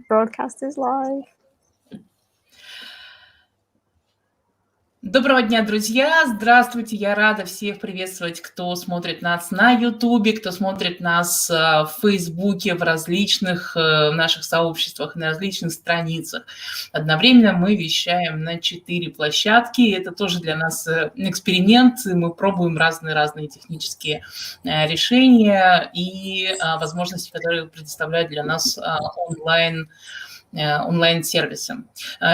Broadcast is live. Доброго дня, друзья! Здравствуйте! Я рада всех приветствовать, кто смотрит нас на YouTube, кто смотрит нас в Фейсбуке, в различных наших сообществах, на различных страницах. Одновременно мы вещаем на 4 площадки. Это тоже для нас эксперимент. Мы пробуем разные технические решения и возможности, которые предоставляют для нас онлайн-сервисы.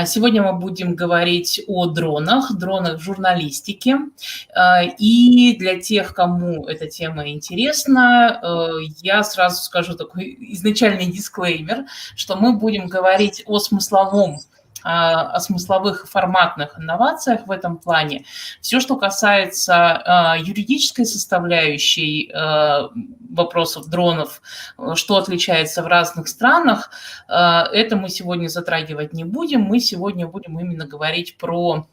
Сегодня мы будем говорить о дронах в журналистике. И для тех, кому эта тема интересна, я сразу скажу такой изначальный дисклеймер, что мы будем говорить о смысловых и форматных инновациях в этом плане. Все, что касается юридической составляющей вопросов дронов, что отличается в разных странах, это мы сегодня затрагивать не будем. Мы сегодня будем именно говорить про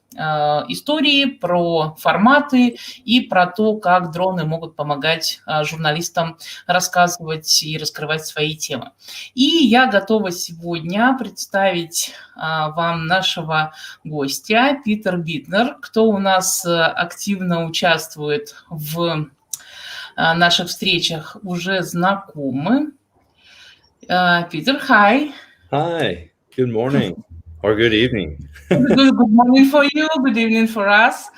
истории, про форматы и про то, как дроны могут помогать журналистам рассказывать и раскрывать свои темы. И я готова сегодня представить вам нашего гостя, Питер Биттнер, кто у нас активно участвует в наших встречах, уже знакомы. Питер, hi. Hi, good morning or good evening. Good morning for you, good evening for us.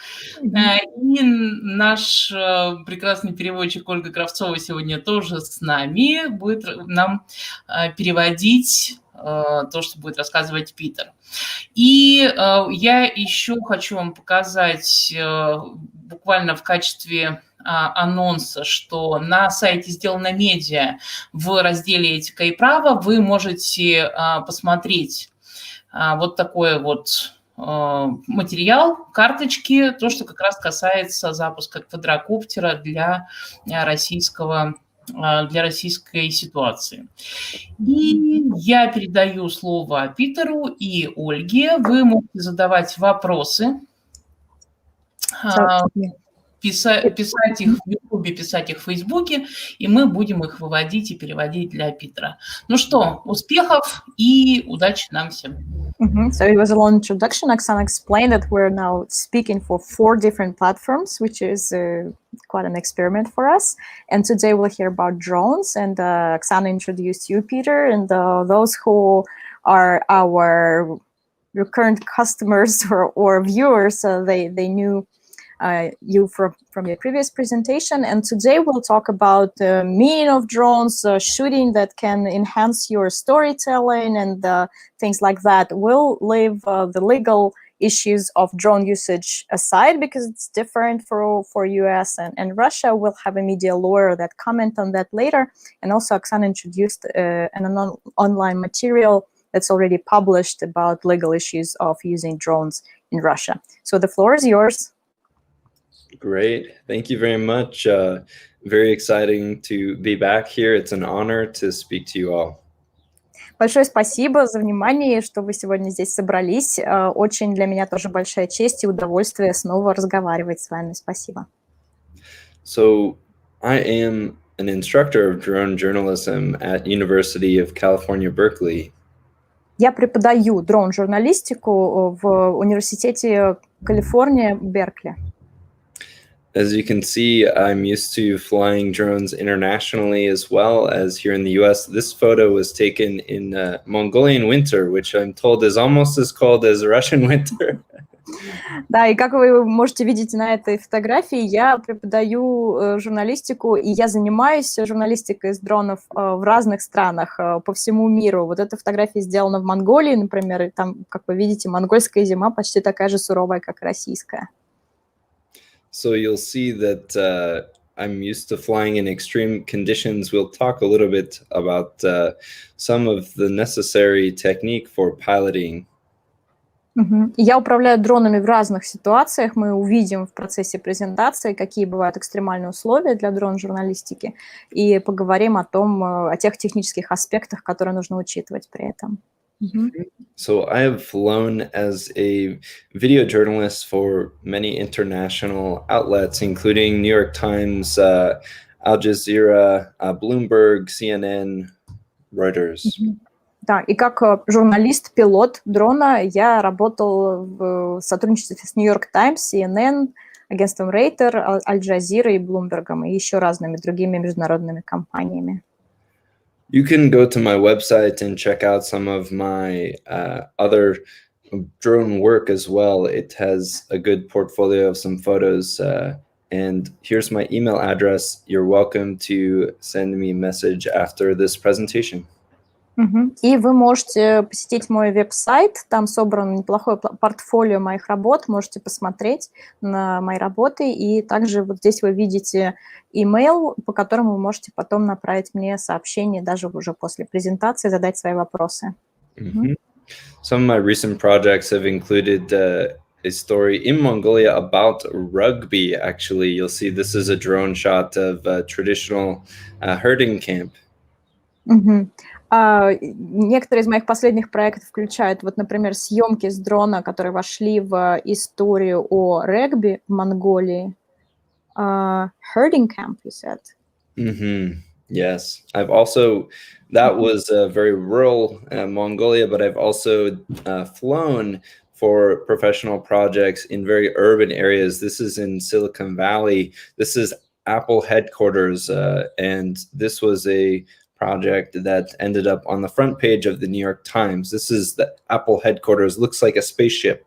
И наш прекрасный переводчик Ольга Кравцова сегодня тоже с нами, будет нам переводить то, что будет рассказывать Питер. И я еще хочу вам показать буквально в качестве анонса, что на сайте «Сделано медиа» в разделе «Этика и право» вы можете посмотреть вот такой вот материал, карточки, то, что как раз касается запуска квадрокоптера для российской ситуации. И я передаю слово Питеру и Ольге. Вы можете задавать вопросы, писать их в YouTube, писать их в Фейсбуке, и мы будем их выводить и переводить для Питера. Ну что, успехов и удачи нам всем. So it was a long introduction. Oksana explained that we're now speaking for 4 different platforms, which is quite an experiment for us. And today we'll hear about drones. And Oksana introduced you, Peter, and those who are our recurrent customers or viewers, they knew you from your previous presentation. And today we'll talk about the meaning of drones, shooting that can enhance your storytelling and things like that. We'll leave the legal issues of drone usage aside because it's different for US and Russia. We'll have a media lawyer that comment on that later. And also Oksana introduced an online material that's already published about legal issues of using drones in Russia. So the floor is yours. Great. Thank you very much. Very exciting to be back here. It's an honor to speak to you all. Большое спасибо за внимание, что вы сегодня здесь собрались. Очень для меня тоже большая честь и удовольствие снова разговаривать с вами. Спасибо. So, I am an instructor of drone journalism at University of California, Berkeley. Я преподаю дрон-журналистику в университете Калифорния, Беркли. As you can see, I'm used to flying drones internationally as well as here in the US. This photo was taken in Mongolian winter, which I'm told is almost as cold as Russian winter. Да, и как вы можете видеть на этой фотографии, я преподаю журналистику, и я занимаюсь журналистикой из дронов в разных странах по всему миру. Вот эта фотография сделана в Монголии, например, и там, как вы видите, монгольская зима почти такая же суровая, как российская. So you'll see that I'm used to flying in extreme conditions. We'll talk a little bit about some of the necessary technique for piloting. Я управляю дронами в разных ситуациях. Мы увидим в процессе презентации, какие бывают экстремальные условия для дрон-журналистики, и поговорим о тех технических аспектах, которые нужно учитывать при этом. So I have flown as a video journalist for many international outlets, including New York Times, Al Jazeera, Bloomberg, CNN, Reuters. Да, и как журналист-пилот дрона я работал в сотрудничестве с New York Times, CNN, агентством Рейтер, Аль-Джазира и Блумбергом, и еще разными другими международными компаниями. You can go to my website and check out some of my other drone work as well. It has a good portfolio of some photos. And here's my email address. You're welcome to send me a message after this presentation. И вы можете посетить мой веб-сайт, там собрано неплохое портфолио моих работ, можете посмотреть на мои работы, и также вот здесь вы видите email, по которому вы можете потом направить мне сообщение, даже уже после презентации, задать свои вопросы. Some of my recent projects have included a story in Mongolia about rugby, actually. You'll see this is a drone shot of a traditional herding camp. Некоторые из моих последних проектов включают, вот, например, съемки с дрона, которые вошли в историю о регби в Монголии. Herding camp, you said? Yes, I've also, that was very rural Mongolia, but I've also flown for professional projects in very urban areas. This is in Silicon Valley. This is Apple headquarters, and this was a project that ended up on the front page of the New York Times. This is the Apple headquarters, looks like a spaceship.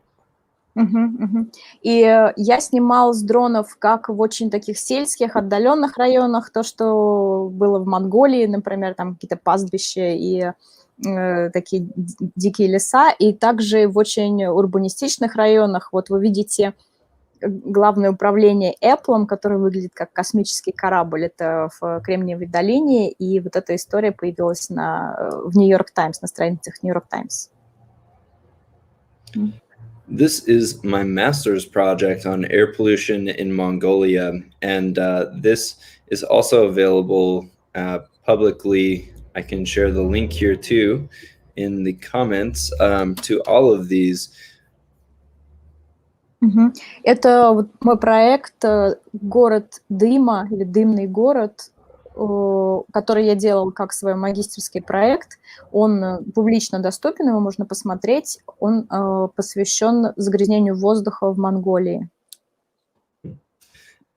И я снимал с дронов как в очень таких сельских, отдаленных районах, то, что было в Монголии, например, там какие-то пастбища и такие дикие леса, и также в очень урбанистичных районах. Вот вы видите главное управление Apple, которое выглядит как космический корабль, это в Кремниевой долине, и вот эта история появилась в New York Times, на страницах New York Times. This is my master's project on air pollution in Mongolia, and this is also available publicly. I can share the link here too in the comments to all of these. Это вот мой проект «Город дыма» или «Дымный город», который я делал как свой магистерский проект. Он публично доступен, его можно посмотреть. Он посвящен загрязнению воздуха в Монголии.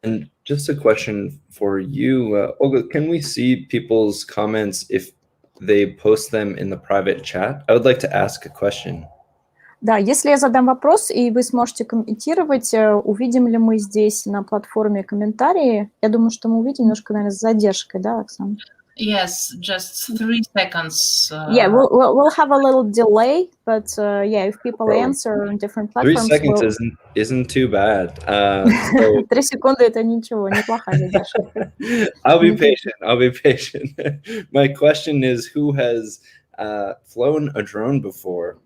And just a question for you, Olga, can we see people's comments if they post them in the private chat? I would like to ask a question. Да, если я задам вопрос, и вы сможете комментировать, увидим ли мы здесь на платформе комментарии? Я думаю, что мы увидим немножко, наверное, с задержкой, да, Оксана? Yes, just 3 seconds. Yeah, we'll have a little delay, but yeah, if people answer on different platforms... 3 seconds isn't too bad. 3 секунды — это ничего, неплохая задержка. I'll be patient. My question is, who has flown a drone before?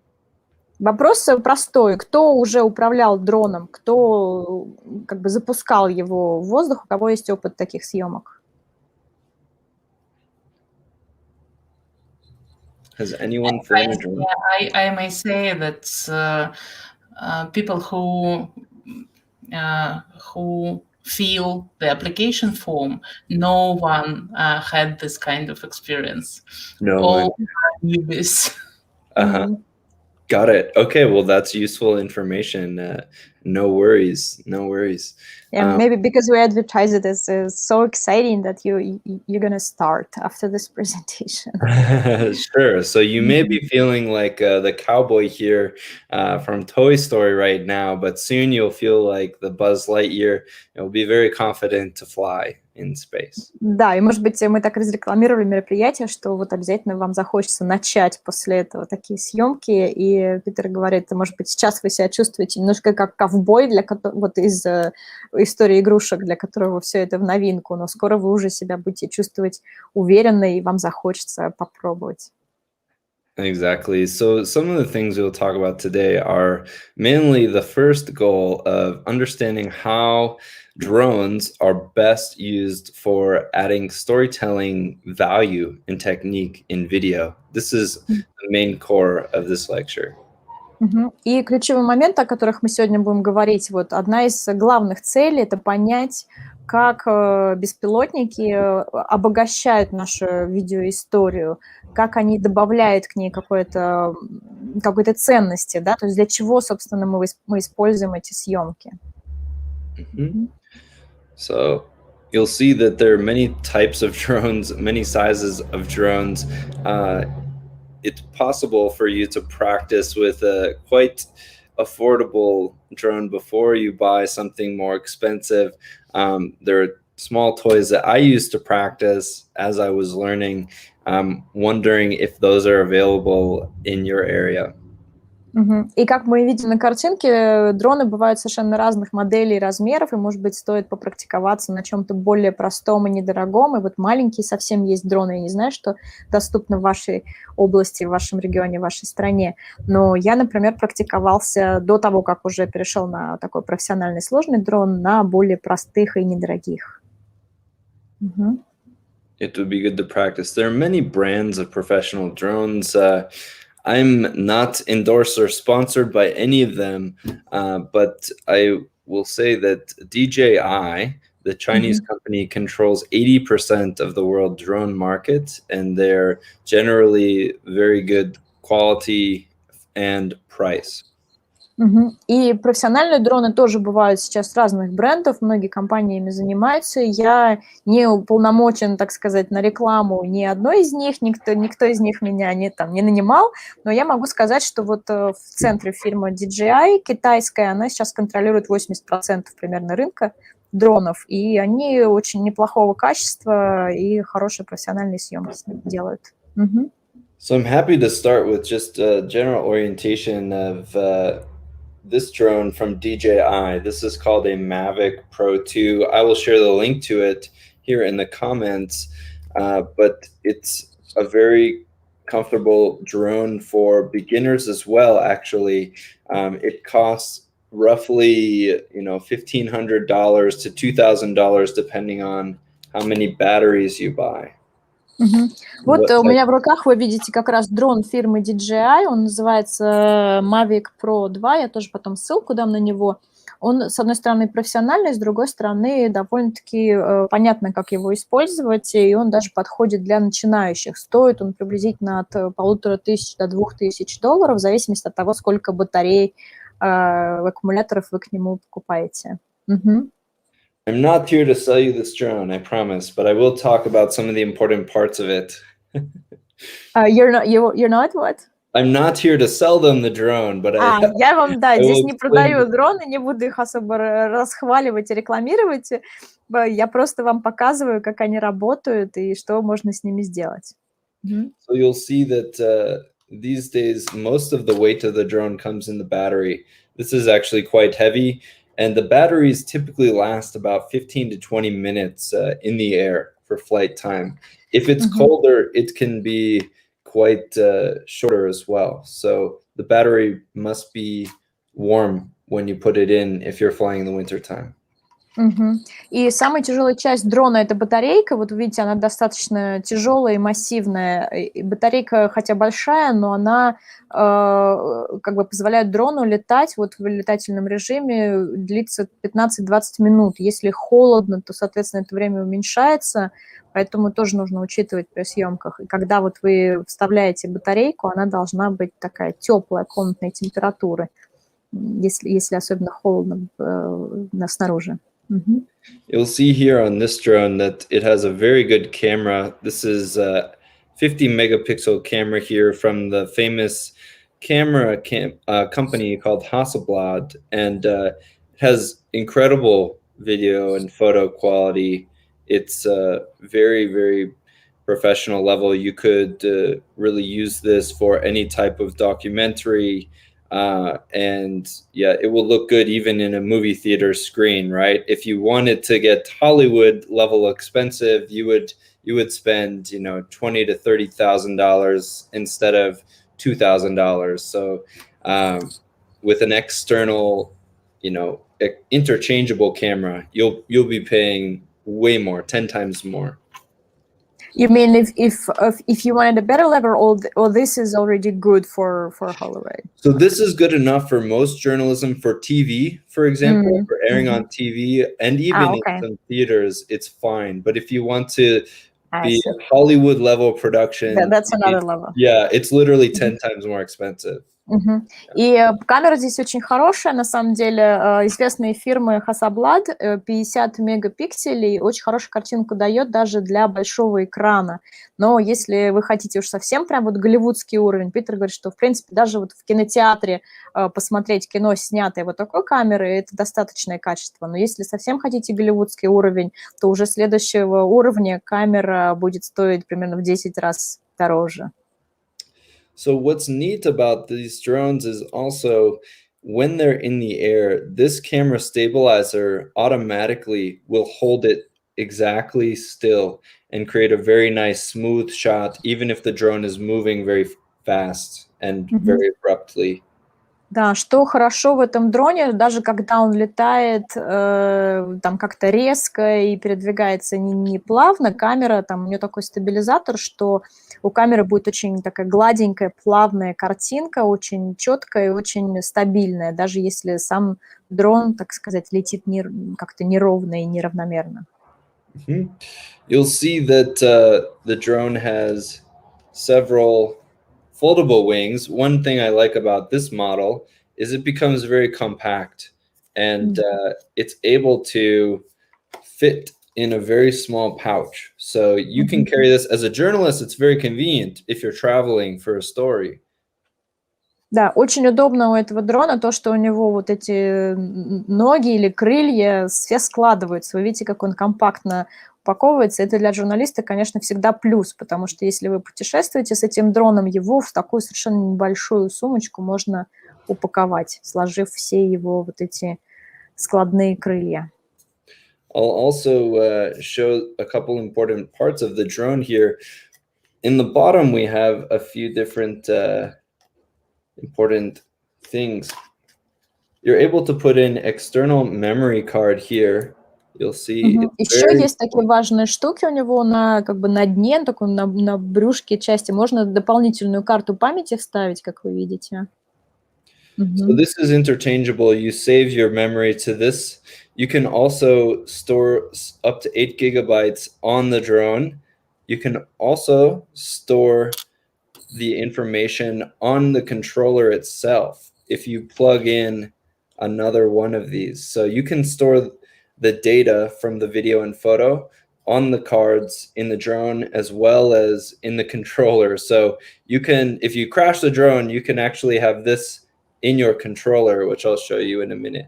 Вопрос простой. Кто уже управлял дроном? Кто как бы запускал его в воздух? У кого есть опыт таких съемок? Has anyone flown a drone? I may say that people who fill the application form, no one had this kind of experience. No All one. newbies. Got it. Okay, well, that's useful information. No worries. Yeah, maybe because we advertise it as so exciting that you're going to start after this presentation. Sure. So you may be feeling like the cowboy here from Toy Story right now, but soon you'll feel like the Buzz Lightyear. You'll be very confident to fly in space. Да, и, может быть, мы так разрекламировали мероприятие, что вот обязательно вам захочется начать после этого такие съемки. И Питер говорит, может быть, сейчас вы себя чувствуете немножко как ковбой, вот из истории игрушек, для которого все это в новинку, но скоро вы уже себя будете чувствовать уверенно, и вам захочется попробовать. Exactly. So some of the things we'll talk about today are mainly the first goal of understanding how drones are best used for adding storytelling value and technique in video. This is the main core of this lecture. Мгм. И ключевой момент, о которых мы сегодня будем говорить, вот одна из главных целей — это понять, как беспилотники обогащают нашу видеоисторию, как они добавляют к ней какой-то ценности, да, то есть для чего, собственно, мы используем эти съемки. Mhm. So you'll see that there are many types of drones, many sizes of drones. It's possible for you to practice with a quite affordable drone before you buy something more expensive. There are small toys that I used to practice as I was learning, wondering if those are available in your area. Мгм. И как мы видим на картинке, дроны бывают совершенно разных моделей и размеров, и, может быть, стоит попрактиковаться на чем-то более простом и недорогом. И вот маленькие совсем есть дроны, я не знаю, что доступно в вашей области, в вашем регионе, в вашей стране. Но я, например, практиковался до того, как уже перешел на такой профессиональный сложный дрон, на более простых и недорогих. Мгм. It would be good to practice. There are many brands of professional drones. I'm not endorsed or sponsored by any of them, but I will say that DJI, the Chinese company, controls 80% of the world drone market, and they're generally very good quality and price. Мгм. И профессиональные дроны тоже бывают сейчас разных брендов, многие компании ими занимаются. Я не уполномочен, так сказать, на рекламу ни одной из них, никто из них меня не нанимал, но я могу сказать, что вот в центре фирма DJI китайская, она сейчас контролирует 80% примерно рынка дронов, и они очень неплохого качества и хорошие профессиональные съемки с ними делают. Мгм. So I'm happy to start with just a general orientation of this drone from DJI. This is called a Mavic Pro 2. I will share the link to it here in the comments, but it's a very comfortable drone for beginners as well, actually. It costs roughly, $1,500 to $2,000, depending on how many batteries you buy. Мгм. Вот What у type- меня в руках вы видите как раз дрон фирмы DJI, он называется Mavic Pro 2, я тоже потом ссылку дам на него. Он, с одной стороны, профессиональный, с другой стороны, довольно-таки понятно, как его использовать, и он даже подходит для начинающих. Стоит он приблизительно от 1500 до $2000, в зависимости от того, сколько батарей, аккумуляторов вы к нему покупаете. Мгм. I'm not here to sell you this drone, I promise, but I will talk about some of the important parts of it. You're not what? I'm not here to sell them the drone, but I Я вам, да, I здесь will не explain. продаю дроны, не буду их особо расхваливать и рекламировать. Я просто вам показываю, как они работают и что можно с ними сделать. Мгм. So you'll see that these days most of the weight of the drone comes in the battery. This is actually quite heavy, and the batteries typically last about 15 to 20 minutes in the air for flight time. If it's Мгм. colder, it can be quite shorter as well. So the battery must be warm when you put it in if you're flying in the winter time. Мгм. И самая тяжелая часть дрона — это батарейка. Вот видите, она достаточно тяжелая и массивная. И батарейка, хотя большая, но она как бы позволяет дрону летать вот в летательном режиме, длится 15-20 минут. Если холодно, то, соответственно, это время уменьшается, поэтому тоже нужно учитывать при съемках. И когда вот вы вставляете батарейку, она должна быть такая теплая, комнатной температуры, если особенно холодно снаружи. Mm-hmm. You'll see here on this drone that it has a very good camera. This is a 50 megapixel camera here from the famous camera company called Hasselblad, and it has incredible video and photo quality. It's very, very professional level. You could really use this for any type of documentary. And yeah, it will look good even in a movie theater screen, right? If you wanted to get Hollywood level expensive, you would spend $20,000 to $30,000 instead of $2,000. So with an external, interchangeable camera, you'll be paying way more, 10 times more. You mean if you wanted a better level, or this is already good for Holloway? So this is good enough for most journalism, for TV, for example, for airing on TV, and even in some theaters, it's fine. But if you want to be a Hollywood level production, that's another level. Yeah, it's literally 10 times more expensive. И камера здесь очень хорошая, на самом деле, известные фирмы Hasselblad, 50 мегапикселей, очень хорошую картинку дает даже для большого экрана. Но если вы хотите уж совсем прям вот голливудский уровень, Питер говорит, что, в принципе, даже вот в кинотеатре посмотреть кино, снятое вот такой камерой, это достаточное качество. Но если совсем хотите голливудский уровень, то уже следующего уровня камера будет стоить примерно в 10 раз дороже. So what's neat about these drones is also when they're in the air, this camera stabilizer automatically will hold it exactly still and create a very nice smooth shot, even if the drone is moving very fast and very abruptly. Да, что хорошо в этом дроне, даже когда он летает там как-то резко и передвигается не плавно, камера, там у нее такой стабилизатор, что у камеры будет очень такая гладенькая, плавная картинка, очень четкая и очень стабильная, даже если сам дрон, так сказать, летит как-то неровно и неравномерно. You'll see that the drone has several foldable wings. One thing I like about this model is it becomes very compact, and it's able to fit in a very small pouch. So you can carry this as a journalist. It's very convenient if you're traveling for a story. Да, очень удобно у этого дрона то, что у него вот эти ноги или крылья все складываются. Вы видите, как он компактно упаковывается. Это для журналиста, конечно, всегда плюс, потому что если вы путешествуете с этим дроном, его в такую совершенно небольшую сумочку можно упаковать, сложив все его вот эти складные крылья. I'll also show a couple important parts of the drone here. In the bottom, we have a few different important things. You're able to put in external memory card here. You'll see. Еще есть такие важные штуки у него как бы на дне, такой на брюшке части. Можно дополнительную карту памяти вставить, как вы видите. So this is interchangeable. You save your memory to this. You can also store up to 8 gigabytes on the drone. You can also store the information on the controller itself if you plug in another one of these. So you can store the data from the video and photo on the cards in the drone as well as in the controller. So you can, if you crash the drone, you can actually have this in your controller, which I'll show you in a minute.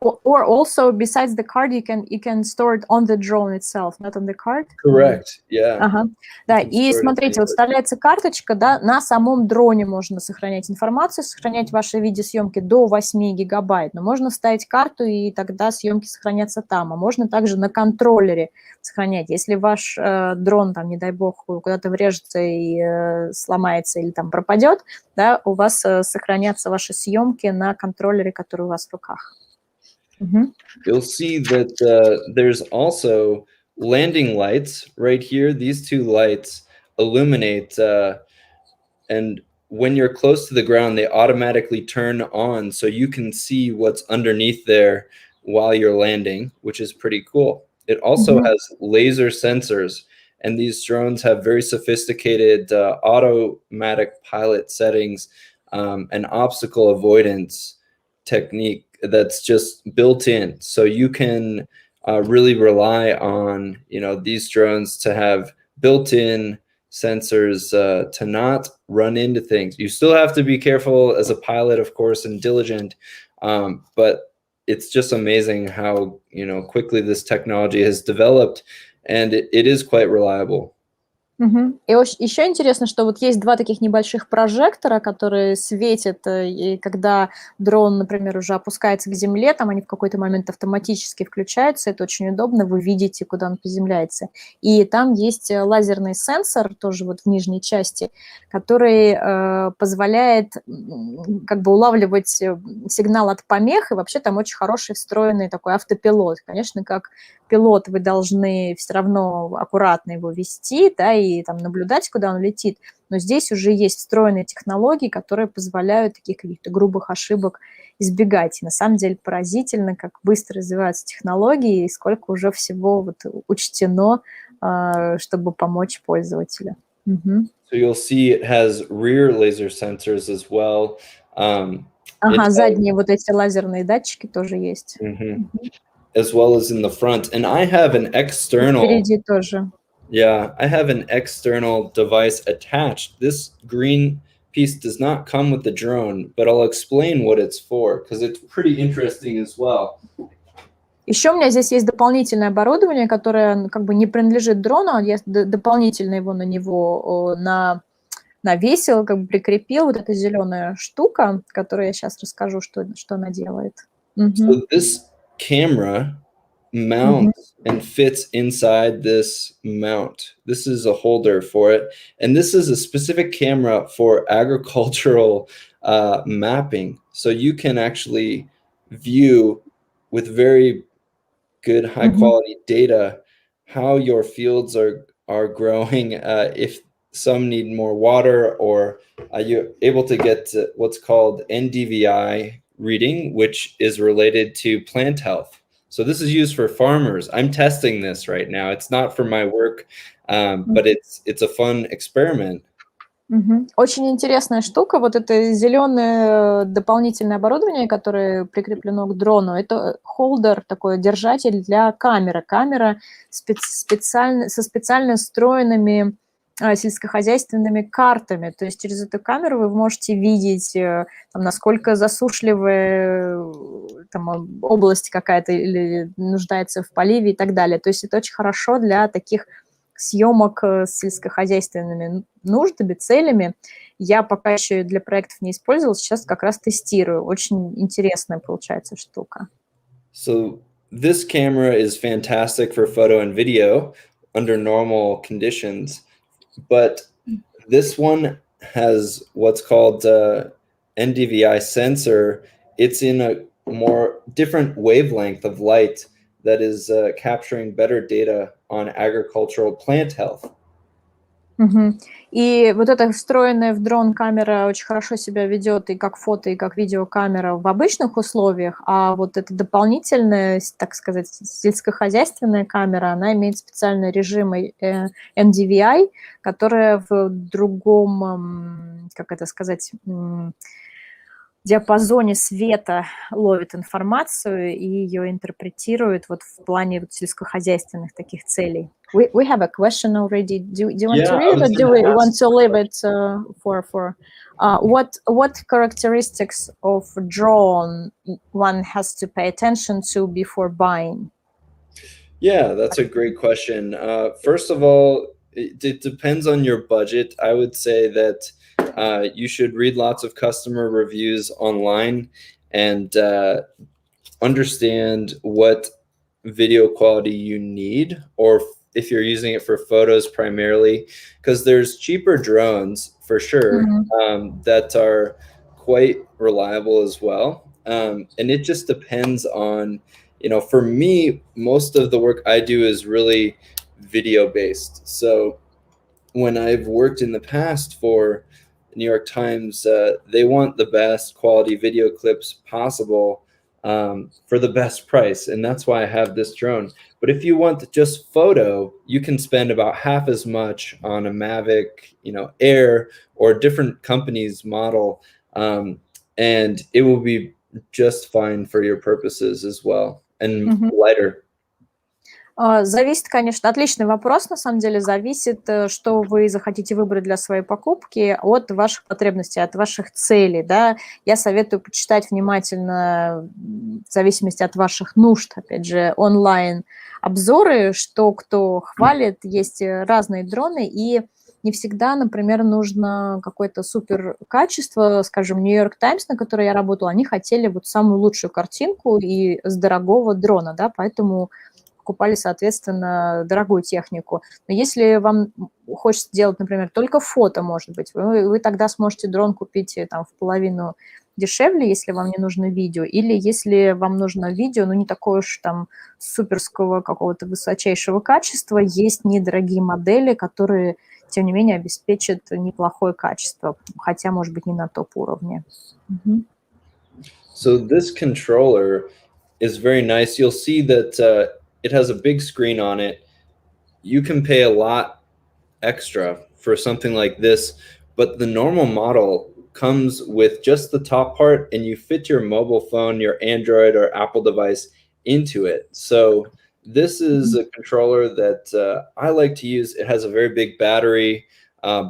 Or also, besides the card, you can store it on the drone itself, not on the card. Correct, yeah. Да, и смотрите, вот вставляется карточка, да, на самом дроне можно сохранять информацию, сохранять ваши видеосъемки до 8 гигабайт, но можно вставить карту, и тогда съемки сохранятся там, а можно также на контроллере сохранять. Если ваш дрон, там, не дай бог, куда-то врежется и сломается или там пропадет, да, у вас сохранятся ваши съемки на контроллере, который у вас в руках. You'll see that there's also landing lights right here. These two lights illuminate, and when you're close to the ground, they automatically turn on so you can see what's underneath there while you're landing, which is pretty cool. It also has laser sensors, and these drones have very sophisticated automatic pilot settings and obstacle avoidance technique that's just built in, so you can really rely on these drones to have built-in sensors to not run into things. You still have to be careful as a pilot, of course, and diligent, but it's just amazing how quickly this technology has developed, and it is quite reliable. И еще интересно, что вот есть два таких небольших прожектора, которые светят, и когда дрон, например, уже опускается к земле, там они в какой-то момент автоматически включаются, это очень удобно, вы видите, куда он приземляется. И там есть лазерный сенсор, тоже вот в нижней части, который позволяет как бы улавливать сигнал от помех, и вообще там очень хороший встроенный такой автопилот. Конечно, как пилот вы должны все равно аккуратно его вести, да, и там наблюдать, куда он летит, но здесь уже есть встроенные технологии, которые позволяют таких каких-то грубых ошибок избегать. И на самом деле поразительно, как быстро развиваются технологии и сколько уже всего вот учтено, чтобы помочь пользователю. So you'll see it has rear laser sensors as well. Ага, задние вот эти лазерные датчики тоже есть. As well as in the front. And I have an external... Впереди тоже. Yeah, I have an external device attached. This green piece does not come with the drone, but I'll explain what it's for, because it's pretty interesting as well. Еще у меня здесь есть дополнительное оборудование, которое как бы не принадлежит дрону, я дополнительно его на него навесил, как бы прикрепил. Вот эта зеленая штука, которую я сейчас расскажу, что она делает. So this camera mounts and fits inside this mount. This is a holder for it. And this is a specific camera for agricultural mapping. So you can actually view with very good high quality data how your fields are growing, if some need more water, or you're able to get what's called NDVI reading, which is related to plant health. So this is used for farmers. I'm testing this right now. It's not for my work, but it's a fun experiment. Очень интересная штука. Вот это зеленое дополнительное оборудование, которое прикреплено к дрону, это холдер, такой держатель для камеры. Камера со специально встроенными сельскохозяйственными картами. То есть через эту камеру вы можете видеть, там, насколько засушливая там, область какая-то или нуждается в поливе и так далее. То есть это очень хорошо для таких съемок с сельскохозяйственными нуждами, целями. Я пока еще для проектов не использовала, сейчас как раз тестирую. Очень интересная получается штука. So this camera is fantastic for photo and video under normal conditions, but this one has what's called NDVI sensor. It's in a more different wavelength of light that is capturing better data on agricultural plant health. И вот эта встроенная в дрон камера очень хорошо себя ведет и как фото, и как видеокамера в обычных условиях, а вот эта дополнительная, так сказать, сельскохозяйственная камера, она имеет специальный режим NDVI, которая в другом, как это сказать, диапазоне света ловит информацию и ее интерпретирует вот в плане вот сельскохозяйственных таких целей. We have a question already. Do you want to read it, or do we want to leave it for what characteristics of drone one has to pay attention to before buying? Yeah, that's a great question. First of all, it depends on your budget. I would say that you should read lots of customer reviews online and understand what video quality you need, or if you're using it for photos primarily, because there's cheaper drones for sure that are quite reliable as well. And it just depends on, for me, most of the work I do is really video based. So when I've worked in the past for New York Times, they want the best quality video clips possible for the best price. And that's why I have this drone. But if you want just photo, you can spend about half as much on a Mavic, Air, or a different company's model. And it will be just fine for your purposes as well, and lighter. Зависит, конечно, отличный вопрос, на самом деле, зависит, что вы захотите выбрать для своей покупки от ваших потребностей, от ваших целей, да. Я советую почитать внимательно, в зависимости от ваших нужд, опять же, онлайн-обзоры, что кто хвалит, есть разные дроны, и не всегда, например, нужно какое-то супер качество, скажем, New York Times, на которой я работала, они хотели вот самую лучшую картинку и с дорогого дрона, да, поэтому покупали, соответственно, дорогую технику. Но если вам хочется делать, например, только фото, может быть, вы тогда сможете дрон купить там в половину дешевле, если вам не нужно видео, или если вам нужно видео, но не такое уж там суперского какого-то высочайшего качества, есть недорогие модели, которые, тем не менее, обеспечат неплохое качество, хотя, может быть, не на топ-уровне. So this controller is very nice. You'll see that it has a big screen on it. You can pay a lot extra for something like this, but the normal model comes with just the top part, and you fit your mobile phone, your Android or Apple device into it. So this is a controller that I like to use. It has a very big battery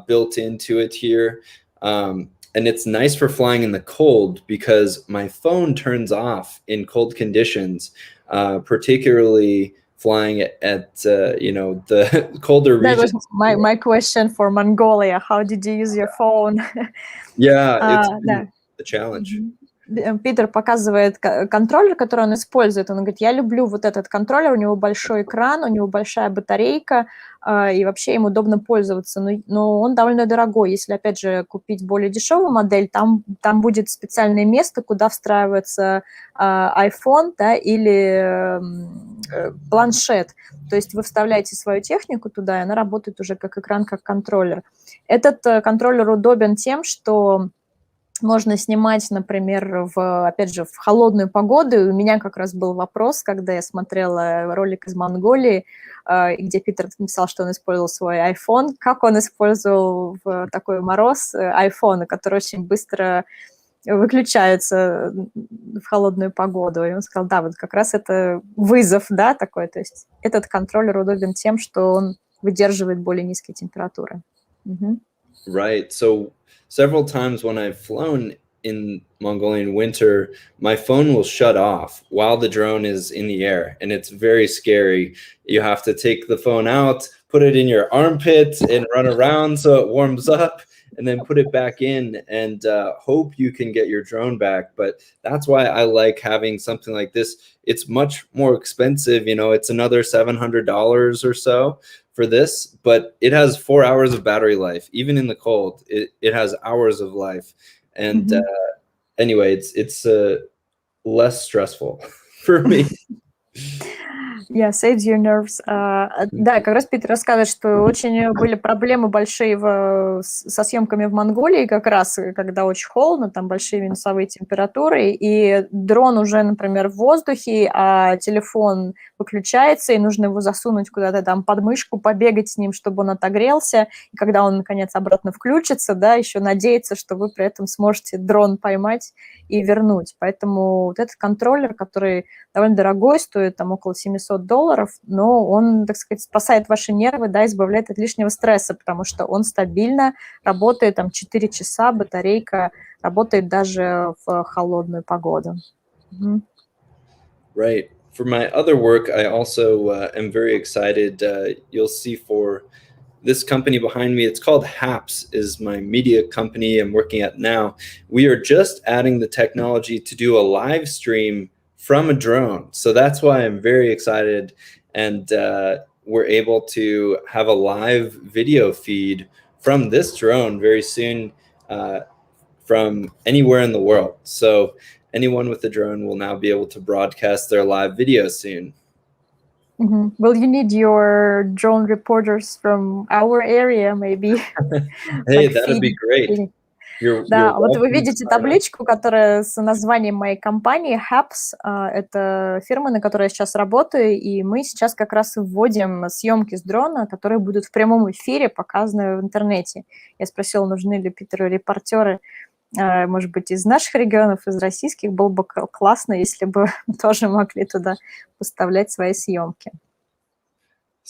built into it here. And it's nice for flying in the cold because my phone turns off in cold conditions, particularly flying at the colder That regions. was my question for Mongolia. How did you use your phone? Yeah, it's Да. a challenge. Питер показывает контроллер, который он использует. Он говорит, я люблю вот этот контроллер, у него большой экран, у него большая батарейка, и вообще им удобно пользоваться. Но он довольно дорогой. Если, опять же, купить более дешевую модель, там будет специальное место, куда встраивается iPhone, да, или планшет. То есть вы вставляете свою технику туда, и она работает уже как экран, как контроллер. Этот контроллер удобен тем, что можно снимать, например, опять же, в холодную погоду. И у меня как раз был вопрос, когда я смотрела ролик из Монголии, где Питер написал, что он использовал свой iPhone, как он использовал в такой мороз iPhone, который очень быстро выключается в холодную погоду. И он сказал, да, вот как раз это вызов, да, такой. То есть этот контроллер удобен тем, что он выдерживает более низкие температуры. Right. So several times when I've flown in Mongolian winter, my phone will shut off while the drone is in the air, and it's very scary. You have to take the phone out, put it in your armpit, and run around so it warms up, and then put it back in and hope you can get your drone back. But that's why I like having something like this. It's much more expensive, it's another $700 or so for this, but it has 4 hours of battery life. Even in the cold, it has hours of life. And anyway, it's less stressful for me. Yeah, saves your nerves. Да, как раз Питер рассказывает, что очень были проблемы большие со съемками в Монголии, как раз когда очень холодно, там большие минусовые температуры, и дрон уже, например, в воздухе, а телефон выключается, и нужно его засунуть куда-то там под мышку, побегать с ним, чтобы он отогрелся, и когда он, наконец, обратно включится, да, еще надеяться, что вы при этом сможете дрон поймать и вернуть. Поэтому вот этот контроллер, который довольно дорогой, стоит там около $700, но он, так сказать, спасает ваши нервы, да, избавляет от лишнего стресса, потому что он стабильно работает, там, 4 часа, батарейка работает даже в холодную погоду. Right. For my other work, I also am very excited. You'll see for this company behind me, it's called HAPS, is my media company I'm working at now. We are just adding the technology to do a live stream from a drone. So that's why I'm very excited. And we're able to have a live video feed from this drone very soon from anywhere in the world. So anyone with a drone will now be able to broadcast their live video soon. Well, you need your drone reporters from our area, maybe. Hey, that'd be great. Да, вот вы видите табличку, которая с названием моей компании HAPS. Это фирма, на которой я сейчас работаю, и мы сейчас как раз вводим съемки с дрона, которые будут в прямом эфире показаны в интернете. Я спросила, нужны ли Питеру репортеры, может быть, из наших регионов, из российских. Было бы классно, если бы тоже могли туда поставлять свои съемки.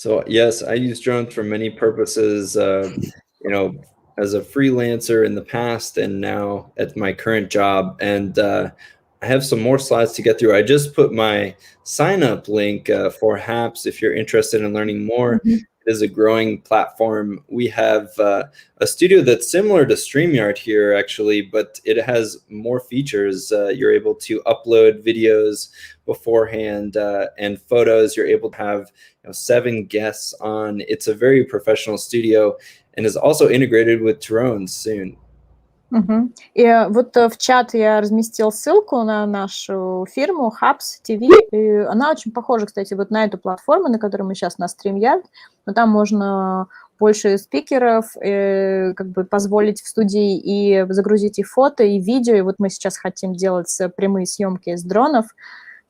So yes, I use drones for many purposes, as a freelancer in the past and now at my current job. And I have some more slides to get through. I just put my sign up link for HAPS if you're interested in learning more. Мгм. It is a growing platform. We have a studio that's similar to StreamYard here, actually, but it has more features. You're able to upload videos beforehand and photos. You're able to have 7 guests on. It's a very professional studio and is also integrated with drones soon. Мгм. И вот в чат я разместил ссылку на нашу фирму Hubs TV. И она очень похожа, кстати, вот на эту платформу, на которой мы сейчас на StreamYard. Но там можно больше спикеров как бы позволить в студии и загрузить и фото, и видео. И вот мы сейчас хотим делать прямые съемки с дронов.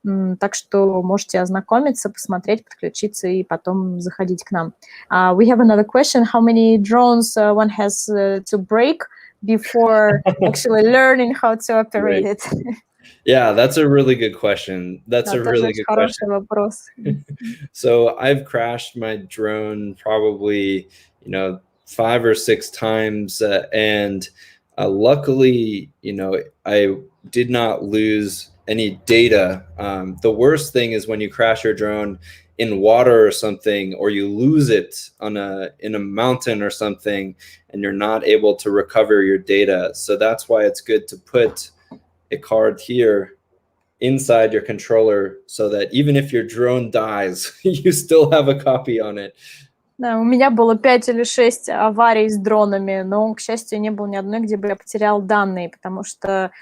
Так что можете ознакомиться, посмотреть, подключиться и потом заходить к нам. We have another question. How many drones one has to break before actually learning how to operate it? Yeah, that's a really good question. That's Да, a тоже really очень good question. хороший вопрос. So I've crashed my drone probably, 5 or 6 times, and luckily, I did not lose any data. The worst thing is when you crash your drone in water or something, or you lose it in a mountain or something, and you're not able to recover your data. So that's why it's good to put a card here inside your controller so that even if your drone dies, you still have a copy on it. Да, у меня было 5 или 6 аварий с дронами, но, к счастью, не было ни одной, где бы я потерял данные, потому что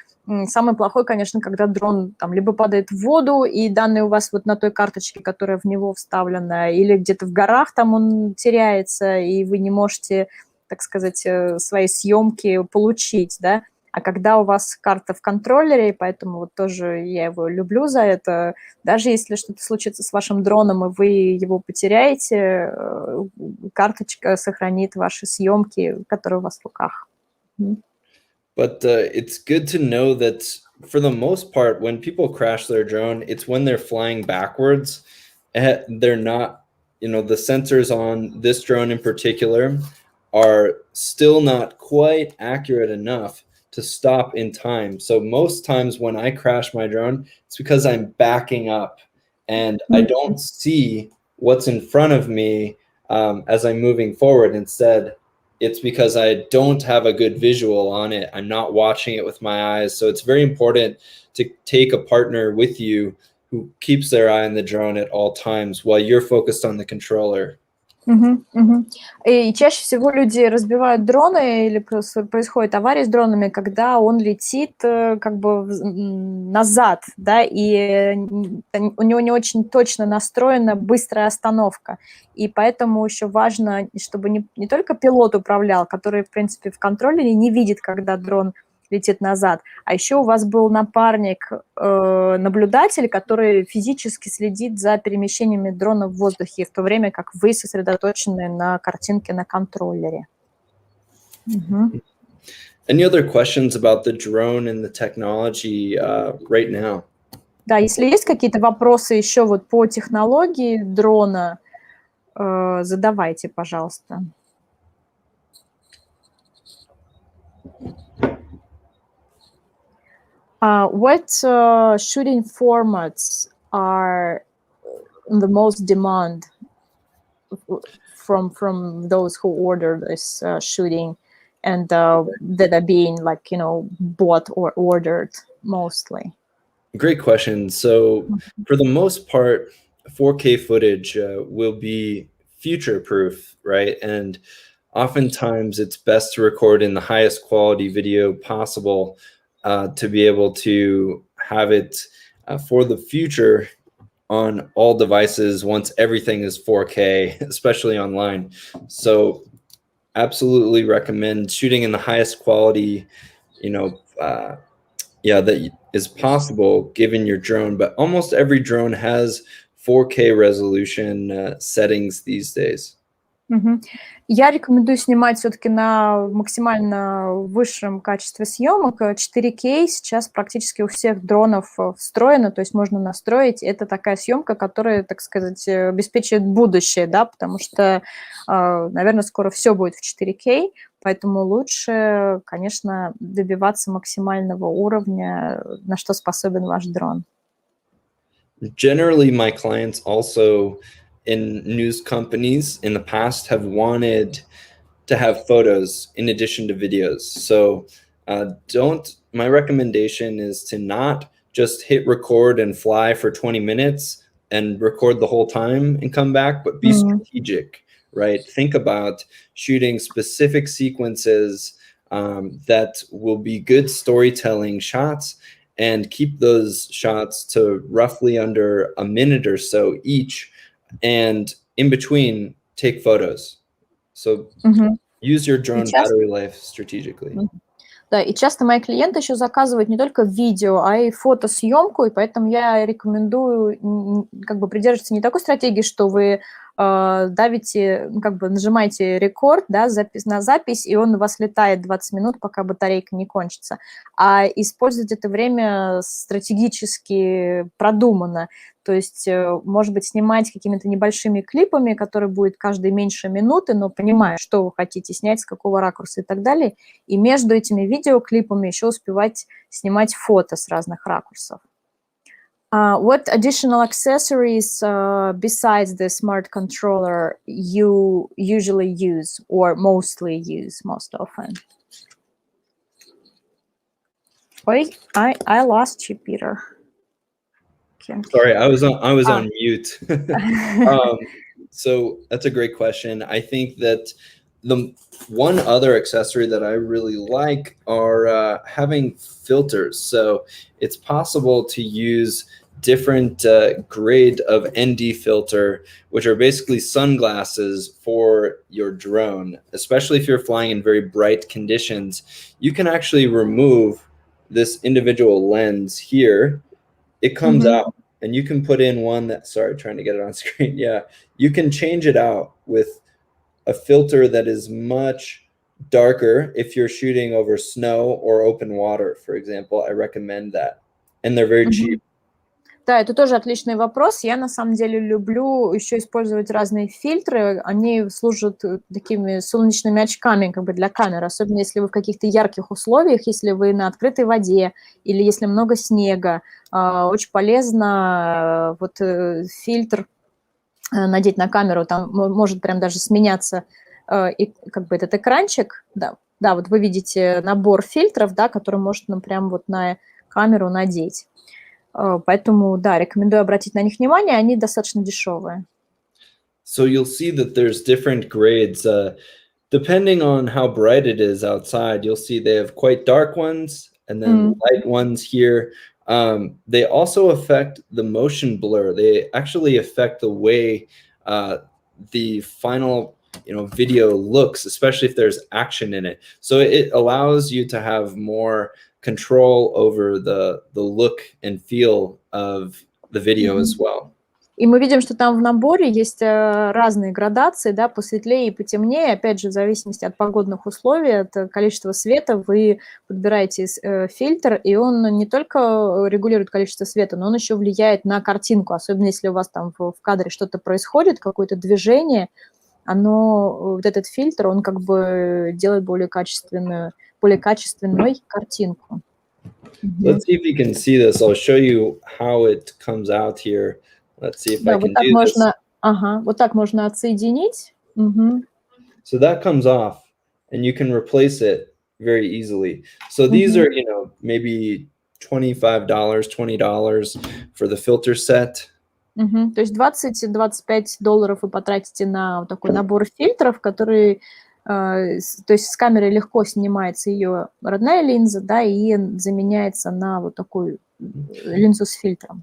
самое плохое, конечно, когда дрон там либо падает в воду, и данные у вас вот на той карточке, которая в него вставлена, или где-то в горах там он теряется, и вы не можете, так сказать, свои съемки получить, да. А когда у вас карта в контроллере, и поэтому вот тоже я его люблю за это, даже если что-то случится с вашим дроном, и вы его потеряете, карточка сохранит ваши съемки, которые у вас в руках. But it's good to know that for the most part, when people crash their drone, it's when they're flying backwards. They're not, the sensors on this drone in particular are still not quite accurate enough to stop in time. So most times when I crash my drone, it's because I'm backing up and I don't see what's in front of me as I'm moving forward. Instead, it's because I don't have a good visual on it. I'm not watching it with my eyes. So it's very important to take a partner with you who keeps their eye on the drone at all times while you're focused on the controller. И чаще всего люди разбивают дроны или происходит авария с дронами, когда он летит как бы назад, да, и у него не очень точно настроена быстрая остановка. И поэтому еще важно, чтобы не только пилот управлял, который, в принципе, в контроллере не видит, когда дрон летит назад, а еще у вас был напарник, наблюдатель, который физически следит за перемещениями дрона в воздухе, в то время как вы сосредоточены на картинке на контроллере. Any other questions about the drone and the technology right now? Да, если есть какие-то вопросы еще вот по технологии дрона, задавайте, пожалуйста. What shooting formats are the most demand from those who order this shooting and that are being bought or ordered mostly? Great question. So for the most part, 4K footage will be future-proof, right? And oftentimes it's best to record in the highest quality video possible to be able to have it for the future on all devices once everything is 4K, especially online. So absolutely recommend shooting in the highest quality, that is possible given your drone, but almost every drone has 4K resolution settings these days. Мгм. Я рекомендую снимать все-таки на максимально высшем качестве съемок. 4К сейчас практически у всех дронов встроено, то есть можно настроить. Это такая съемка, которая, так сказать, обеспечивает будущее, да, потому что, наверное, скоро все будет в 4К, поэтому лучше, конечно, добиваться максимального уровня, на что способен ваш дрон. Generally, my clients also in news companies in the past have wanted to have photos in addition to videos. So my recommendation is to not just hit record and fly for 20 minutes and record the whole time and come back, but be strategic, right? Think about shooting specific sequences that will be good storytelling shots, and keep those shots to roughly under a minute or so each, and in between take photos. So use your drone battery life strategically. Да, и часто мои клиенты еще заказывают не только видео, а и фотосъемку, и поэтому я рекомендую как бы придерживаться не такой стратегии, что вы давите, как бы нажимаете рекорд, да, на запись, и он у вас летает 20 минут, пока батарейка не кончится, а использовать это время стратегически продуманно. То есть, может быть, снимать какими-то небольшими клипами, которые будут каждые меньше минуты, но понимая, что вы хотите снять, с какого ракурса и так далее. И между этими видеоклипами еще успевать снимать фото с разных ракурсов. What additional accessories besides the smart controller you usually use or mostly use most often? Wait, I lost you, Peter. Sorry, I was on mute. So that's a great question. I think that the one other accessory that I really like are having filters. So it's possible to use different grade of ND filter, which are basically sunglasses for your drone, especially if you're flying in very bright conditions. You can actually remove this individual lens here. It comes out, and you can put in one that, sorry, trying to get it on screen. Yeah, you can change it out with a filter that is much darker if you're shooting over snow or open water, for example. I recommend that. And they're very cheap. Да, это тоже отличный вопрос. Я, на самом деле, люблю еще использовать разные фильтры. Они служат такими солнечными очками как бы для камеры, особенно если вы в каких-то ярких условиях, если вы на открытой воде или если много снега. Очень полезно вот фильтр надеть на камеру, там может прям даже сменяться и как бы этот экранчик. Да, вот вы видите набор фильтров, да, который может прям вот на камеру надеть. Поэтому, да, рекомендую обратить на них внимание, они достаточно дешевые. So you'll see that there's different grades. Depending on how bright it is outside, you'll see they have quite dark ones and then light ones here. They also affect the motion blur. They actually affect the way the final video looks, especially if there's action in it. So it allows you to have more control over the look and feel of the video as well. И мы видим, что там в наборе есть разные градации, да, посветлее и потемнее, опять же, в зависимости от погодных условий, от количества света вы подбираете фильтр, и он не только регулирует количество света, но он еще влияет на картинку, особенно если у вас там в кадре что-то происходит, какое-то движение, вот этот фильтр, он как бы делает более качественной картинку. Let's see if you can see this. I'll show you how it comes out here. Let's see if I can do this. Вот так можно отсоединить. So that comes off, and you can replace it very easily. So these are, maybe $25, $20 for the filter set. То есть $20-25 вы потратите на вот такой набор фильтров, который, то есть с камеры легко снимается ее родная линза, да, и заменяется на вот такую линзу с фильтром.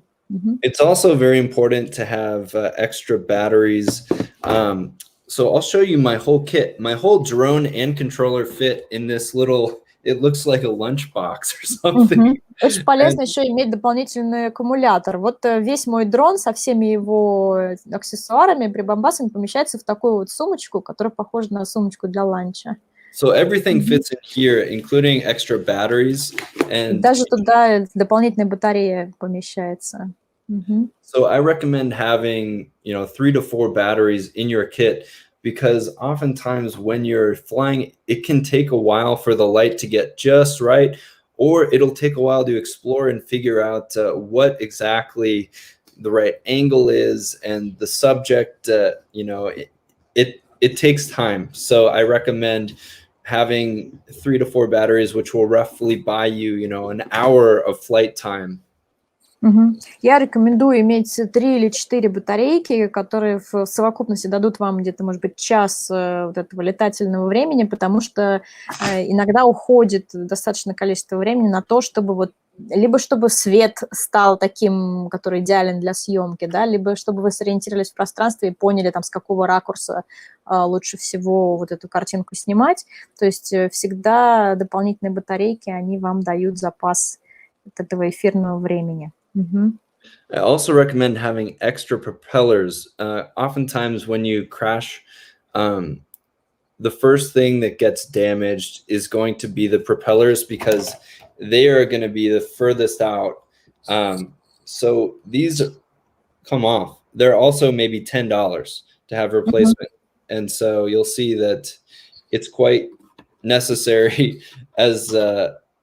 It's also very important to have extra batteries. So I'll show you my whole kit. My whole drone and controller fit in this little it looks like a lunchbox or something. Очень полезно еще иметь дополнительный аккумулятор. Вот весь мой дрон со всеми его аксессуарами, прибамбасами помещается в такую вот сумочку, которая похожа на сумочку для ланча. So everything fits in here, including extra batteries. And даже туда дополнительная батарея помещается. So I recommend having, 3 to 4 batteries in your kit, because oftentimes when you're flying, it can take a while for the light to get just right, or it'll take a while to explore and figure out what exactly the right angle is, and the subject, it takes time. So I recommend having 3 to 4 batteries, which will roughly buy you, an hour of flight time. Я рекомендую иметь 3 или 4 батарейки, которые в совокупности дадут вам где-то, может быть, час вот этого летательного времени, потому что иногда уходит достаточное количество времени на то, чтобы вот либо чтобы свет стал таким, который идеален для съемки, да, либо чтобы вы сориентировались в пространстве и поняли, там, с какого ракурса лучше всего вот эту картинку снимать. То есть всегда дополнительные батарейки, они вам дают запас от этого эфирного времени. I also recommend having extra propellers. Oftentimes when you crash, the first thing that gets damaged is going to be the propellers, because they are going to be the furthest out. So these come off. They're also maybe $10 to have replacement. And so you'll see that it's quite necessary as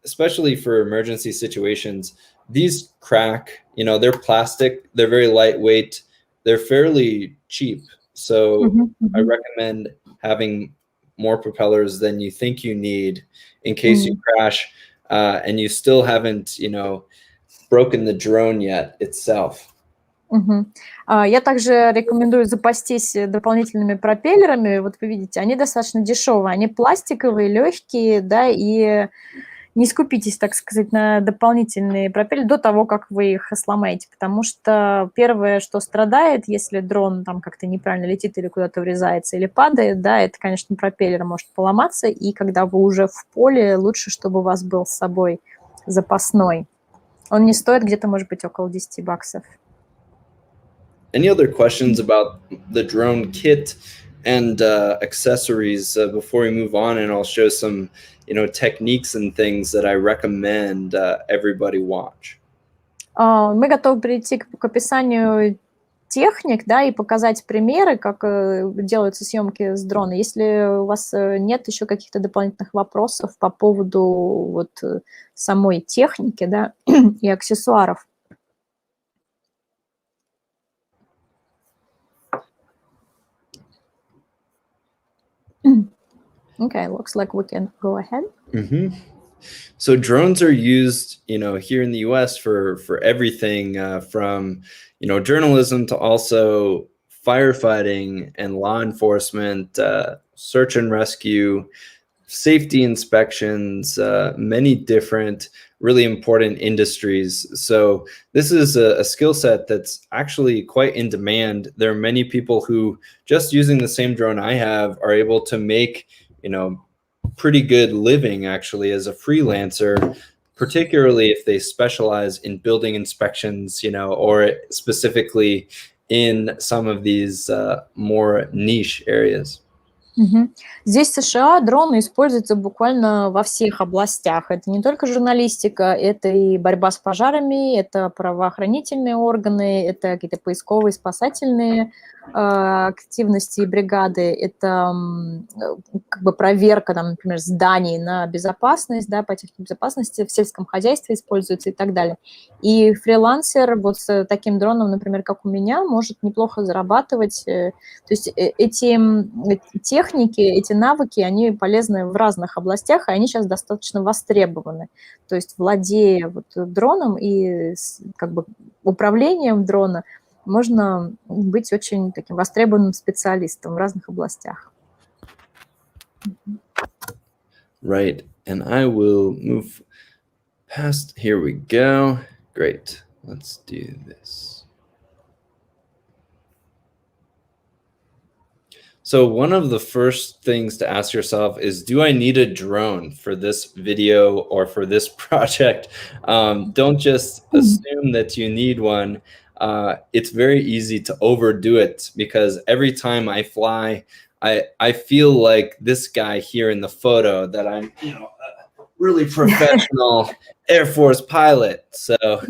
especially for emergency situations. These crack, they're plastic, they're very lightweight, they're fairly cheap. So I recommend having more propellers than you think you need in case you crash and you still haven't, broken the drone yet itself. Я также рекомендую запастись дополнительными пропеллерами. Вот вы видите, они достаточно дешевые, они пластиковые, легкие, да, и не скупитесь, так сказать, на дополнительные пропеллеры до того, как вы их сломаете, потому что первое, что страдает, если дрон там как-то неправильно летит или куда-то врезается или падает, да, это, конечно, пропеллер может поломаться, и когда вы уже в поле, лучше, чтобы у вас был с собой запасной. Он не стоит где-то, может быть, около $10. Any other questions about the drone kit and accessories before we move on? And I'll show some, techniques and things that I recommend everybody watch. Мы готовы перейти к описанию техник, да, и показать примеры, как делаются съемки с дрона. Если у вас нет еще каких-то дополнительных вопросов по поводу вот самой техники, да, и аксессуаров. Okay, looks like we can go ahead. So drones are used, here in the U.S. for everything from, journalism to also firefighting and law enforcement, search and rescue, safety inspections, many different really important industries. So this is a skill set that's actually quite in demand. There are many people who, just using the same drone I have, are able to make, pretty good living actually as a freelancer, particularly if they specialize in building inspections, or specifically in some of these more niche areas. Здесь в США дроны используются буквально во всех областях. Это не только журналистика, это и борьба с пожарами, это правоохранительные органы, это какие-то поисковые, спасательные активности и бригады, это как бы проверка, там, например, зданий на безопасность, да, по технике безопасности в сельском хозяйстве используется и так далее. И фрилансер вот с таким дроном, например, как у меня, может неплохо зарабатывать. То есть эти техники, эти навыки, они полезны в разных областях, и они сейчас достаточно востребованы. То есть владея вот дроном и как бы управлением дрона, можно быть очень таким востребованным специалистом в разных областях. Right, and I will move past. Here we go. Great. Let's do this. So one of the first things to ask yourself is, do I need a drone for this video or for this project? Don't just assume that you need one. It's very easy to overdo it because every time I fly, I feel like this guy here in the photo that I'm, a really professional Air Force pilot. So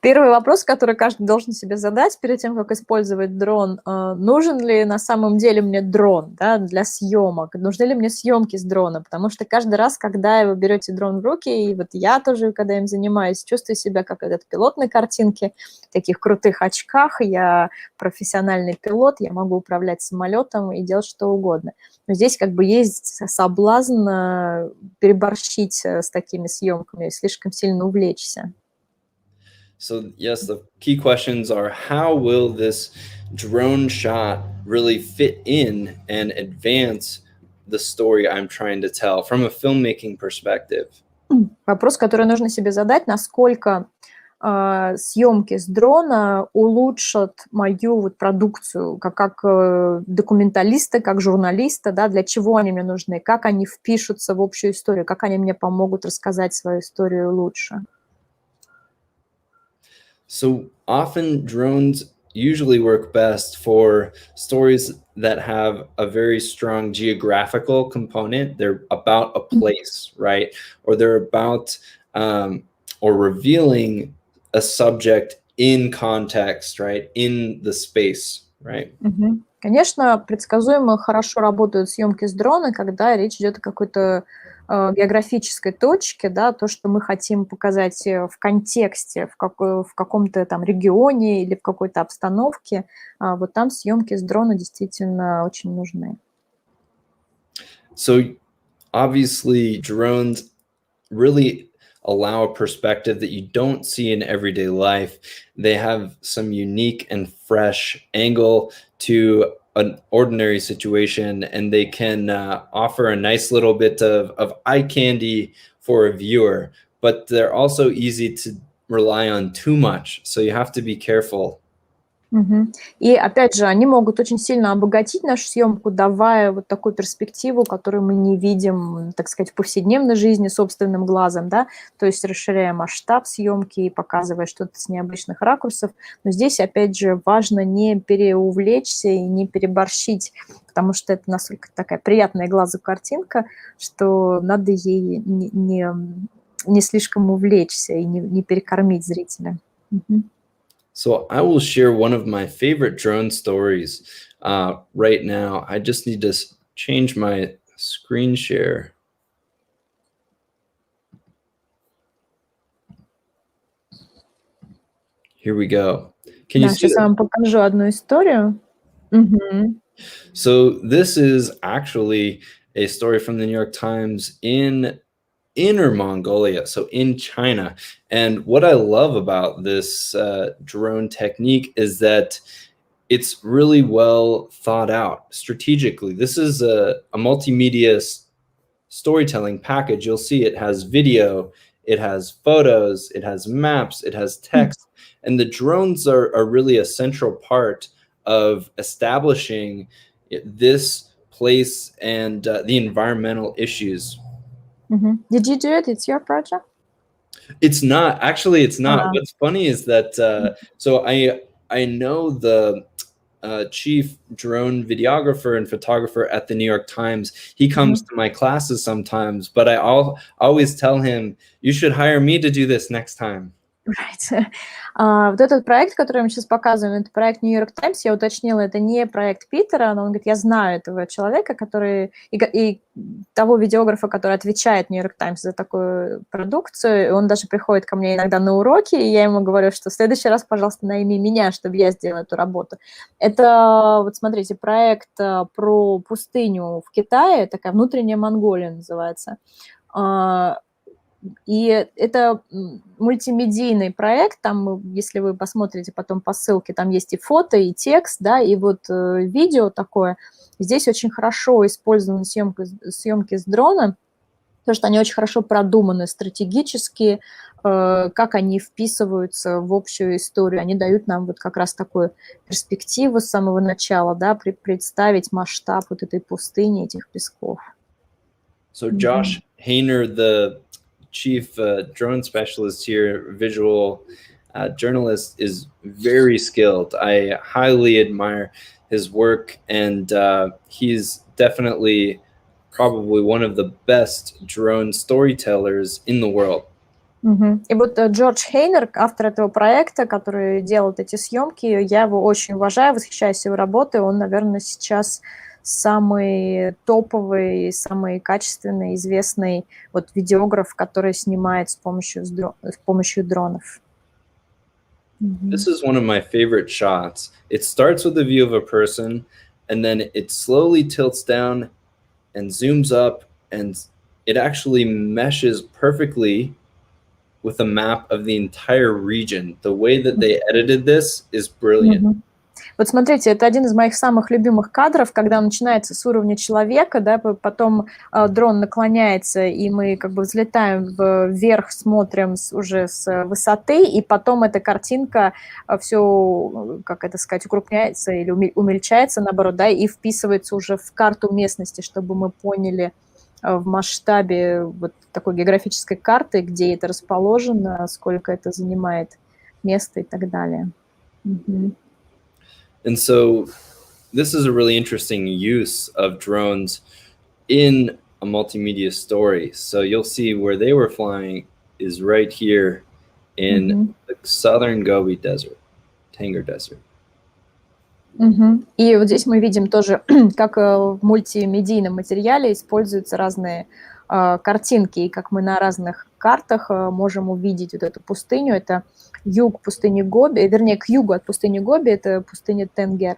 Первый вопрос, который каждый должен себе задать перед тем, как использовать дрон: нужен ли на самом деле мне дрон, да, для съемок, нужны ли мне съемки с дрона, потому что каждый раз, когда вы берете дрон в руки, и вот я тоже, когда им занимаюсь, чувствую себя как этот пилот на картинке, в таких крутых очках, я профессиональный пилот, я могу управлять самолетом и делать что угодно. Но здесь как бы есть соблазн переборщить с такими съемками, слишком сильно увлечься. So yes, the key questions are, how will this drone shot really fit in and advance the story I'm trying to tell from a filmmaking perspective? Вопрос, который нужно себе задать: насколько съемки с дрона улучшат мою вот продукцию, как документалиста, как журналиста, да, для чего они мне нужны, как они впишутся в общую историю, как они мне помогут рассказать свою историю лучше. So often drones usually work best for stories that have a very strong geographical component. They're about a place, right? Or they're about or revealing a subject in context, right? In the space, right? Конечно, предсказуемо хорошо работают съемки с дрона, когда речь идет о какой-то географической точке, да, то, что мы хотим показать в контексте, в каком-то там регионе или в какой-то обстановке, вот там съемки с дрона действительно очень нужны. So obviously drones really allow a perspective that you don't see in everyday life. They have some unique and fresh angle to an ordinary situation, and they can offer a nice little bit of eye candy for a viewer, but they're also easy to rely on too much, so you have to be careful. И опять же, они могут очень сильно обогатить нашу съемку, давая вот такую перспективу, которую мы не видим, так сказать, в повседневной жизни собственным глазом, да, то есть расширяя масштаб съемки и показывая что-то с необычных ракурсов. Но здесь, опять же, важно не переувлечься и не переборщить, потому что это настолько такая приятная глазу картинка, что надо ей не слишком увлечься и не перекормить зрителя. So I will share one of my favorite drone stories right now. I just need to change my screen share. Here we go. Can you see Сейчас я вам покажу одну историю. So this is actually a story from the New York Times in Inner Mongolia, so in China. And what I love about this drone technique is that it's really well thought out strategically. This is a multimedia storytelling package. You'll see it has video, it has photos, it has maps, it has text, and the drones are really a central part of establishing this place and the environmental issues. Did you do it? It's your project? It's not. Actually, it's not. What's funny is that so I know the chief drone videographer and photographer at the New York Times. He comes to my classes sometimes, but I always tell him, you should hire me to do this next time. Right. Вот этот проект, который мы сейчас показываем, это проект New York Times. Я уточнила, это не проект Питера, но он говорит, я знаю этого человека, который и того видеографа, который отвечает New York Times за такую продукцию. И он даже приходит ко мне иногда на уроки, и я ему говорю, что в следующий раз, пожалуйста, найми меня, чтобы я сделала эту работу. Это, вот смотрите, проект про пустыню в Китае, такая внутренняя Монголия называется. И это мультимедийный проект, там, если вы посмотрите потом по ссылке, там есть и фото, и текст, да, и вот видео такое. Здесь очень хорошо использованы съемки с дрона, потому что они очень хорошо продуманы стратегически, как они вписываются в общую историю. Они дают нам вот как раз такую перспективу с самого начала, да, представить масштаб вот этой пустыни, этих песков. So Josh Hayner, the chief drone specialist here, visual journalist, is very skilled. I highly admire his work, and he's definitely probably one of the best drone storytellers in the world. И вот Джордж Хейнер, автор этого проекта, который делает эти съемки, я его очень уважаю, восхищаюсь его работой. Он, наверное, сейчас самый топовый, самый качественный, известный вот видеограф, который снимает с помощью дронов. This is one of my favorite shots. It starts with the view of a person, and then it slowly tilts down and zooms up, and it actually meshes perfectly with a map of the entire region. The way that they edited this is brilliant. Вот смотрите, это один из моих самых любимых кадров, когда он начинается с уровня человека, да, потом дрон наклоняется, и мы как бы взлетаем вверх, смотрим уже с высоты, и потом эта картинка все, как это сказать, укрупняется или умельчается, наоборот, да, и вписывается уже в карту местности, чтобы мы поняли в масштабе вот такой географической карты, где это расположено, сколько это занимает места и так далее. And so this is a really interesting use of drones in a multimedia story. So you'll see where they were flying is right here in the southern Gobi Desert, Tanger Desert. И вот здесь мы видим тоже, как в мультимедийном материале используются разные картинки, и как мы на разных картах можем увидеть вот эту пустыню. Это юг пустыни Гоби, вернее, к югу от пустыни Гоби, это пустыня Тенгер.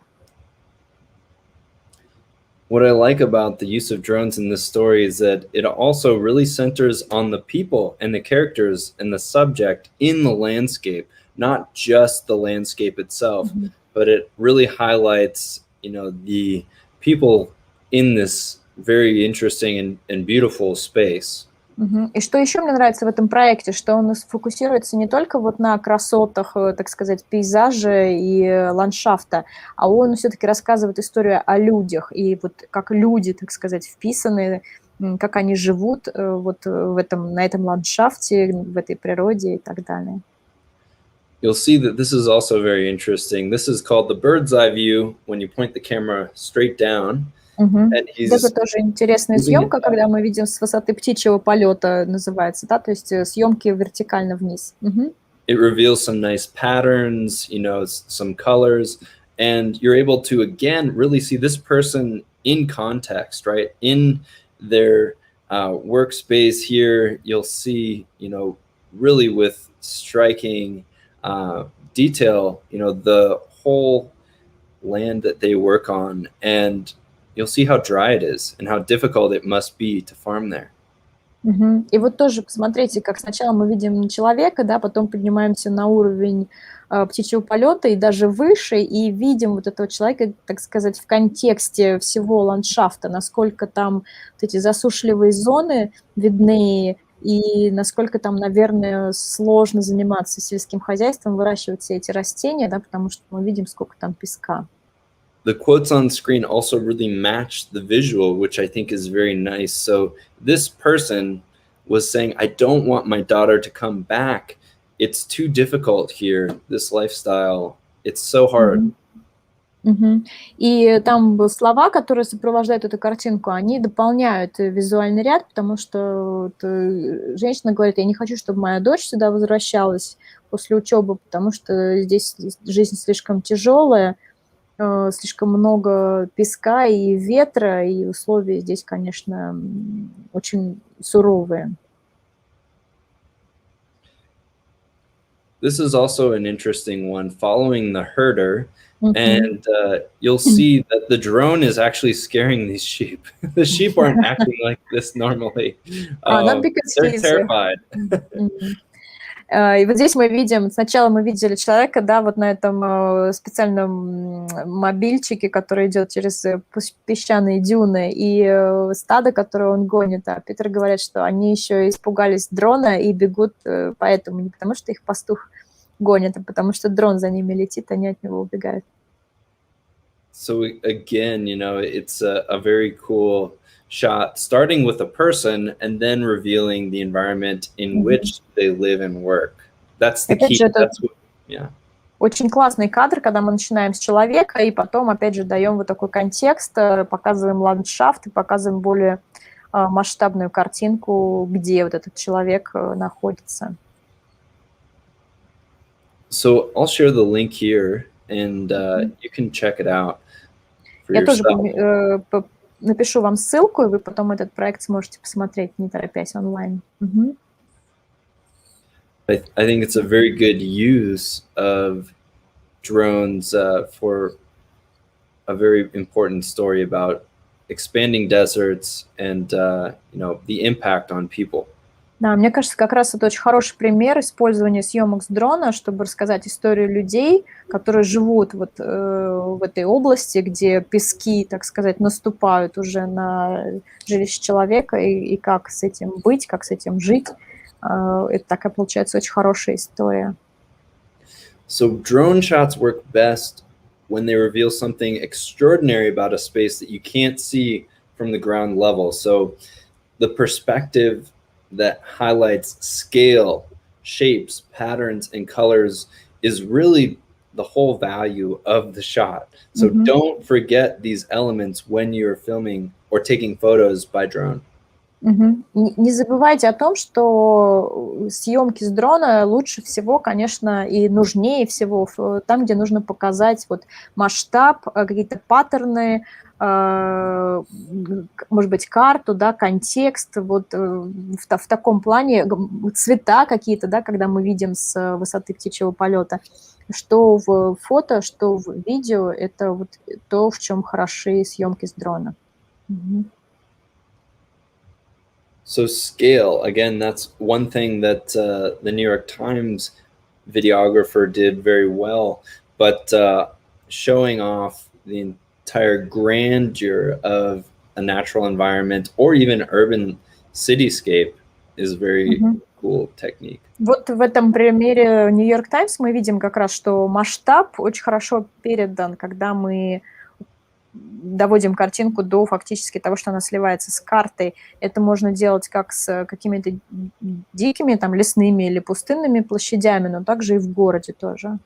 What I like about the use of drones in this story is that it also really centers on the people and the characters and the subject in the landscape, not just the landscape itself, but it really highlights, you know, the people in this very interesting and beautiful space. И что еще мне нравится в этом проекте, что он сфокусируется не только вот на красотах, так сказать, пейзажа и ландшафта, а он все-таки рассказывает историю о людях, и вот как люди, так сказать, вписаны, как они живут вот на этом ландшафте, в этой природе и так далее. You'll see that this is also very interesting. This is called the bird's eye view when you point the camera straight down. Это тоже интересная съемка, когда мы видим с высоты птичьего полета, называется, да, то есть съемки вертикально вниз. It reveals some nice patterns, you know, some colors, and you're able to again really see this person in context, right? In their workspace here, you'll see, you know, really with striking detail, you know, the whole land that they work on, and you'll see how dry it is and how difficult it must be to farm there. И вот тоже посмотрите, как сначала мы видим человека, да, потом поднимаемся на уровень птичьего полета и даже выше, и видим вот этого человека, так сказать, в контексте всего ландшафта, насколько там вот эти засушливые зоны видны, и насколько там, наверное, сложно заниматься сельским хозяйством, выращивать все эти растения, да, потому что мы видим, сколько там песка. The quotes on screen also really match the visual, which I think is very nice. So this person was saying, I don't want my daughter to come back. It's too difficult here, this lifestyle. It's so hard. И там слова, которые сопровождают эту картинку, они дополняют визуальный ряд, потому что женщина говорит, я не хочу, чтобы моя дочь сюда возвращалась после учебы, потому что здесь жизнь слишком тяжелая, слишком много песка и ветра, и условия здесь, конечно, очень суровые. This is also an interesting one, following the herder, and you'll see that the drone is actually scaring these sheep. The sheep aren't acting like this normally. Not because they're terrified. И вот здесь мы видим, сначала мы видели человека, да, вот на этом специальном мобильчике, который идет через песчаные дюны, и стадо, которое он гонит. А Питер говорит, что они еще испугались дрона и бегут поэтому, не потому что их пастух гонит, а потому что дрон за ними летит, они от него убегают. So again, it's a very cool shot, starting with a person and then revealing the environment in which they live and work. That's the key. That's what, yeah. Очень классный кадр, когда мы начинаем с человека, и потом, опять же, даем вот такой контекст, показываем ландшафт и показываем более масштабную картинку, где вот этот человек находится. So I'll share the link here, and you can check it out. Я тоже напишу вам ссылку, и вы потом этот проект сможете посмотреть, не торопясь, онлайн. I think it's a very good use of drones for a very important story about expanding deserts and the impact on people. Да, мне кажется, как раз это очень хороший пример использования съемок с дрона, чтобы рассказать историю людей, которые живут вот в этой области, где пески, так сказать, наступают уже на жилище человека, и как с этим быть, как с этим жить. Это такая, получается, очень хорошая история. So drone shots work best when they reveal something extraordinary about a space that you can't see from the ground level. So the perspective that highlights scale, shapes, patterns, and colors is really the whole value of the shot. So don't forget these elements when you're filming or taking photos by drone. Не забывайте о том, что съемки с дрона лучше всего, конечно, и нужнее всего там, где нужно показать вот масштаб, какие-то паттерны, может быть, карту, да, контекст, вот в таком плане, цвета какие-то, да, когда мы видим с высоты птичьего полета, что в фото, что в видео, это вот то, в чем хороши съемки с дрона. So scale, again, that's one thing that the New York Times videographer did very well, but showing off the entire grandeur of a natural environment or even urban cityscape is very cool technique. Вот в этом примере New York Times мы видим как раз, что масштаб очень хорошо передан, когда мы доводим картинку до фактически того, что она сливается с картой. Это можно делать как с какими-то дикими, там, лесными или пустынными площадями, но также и в городе тоже.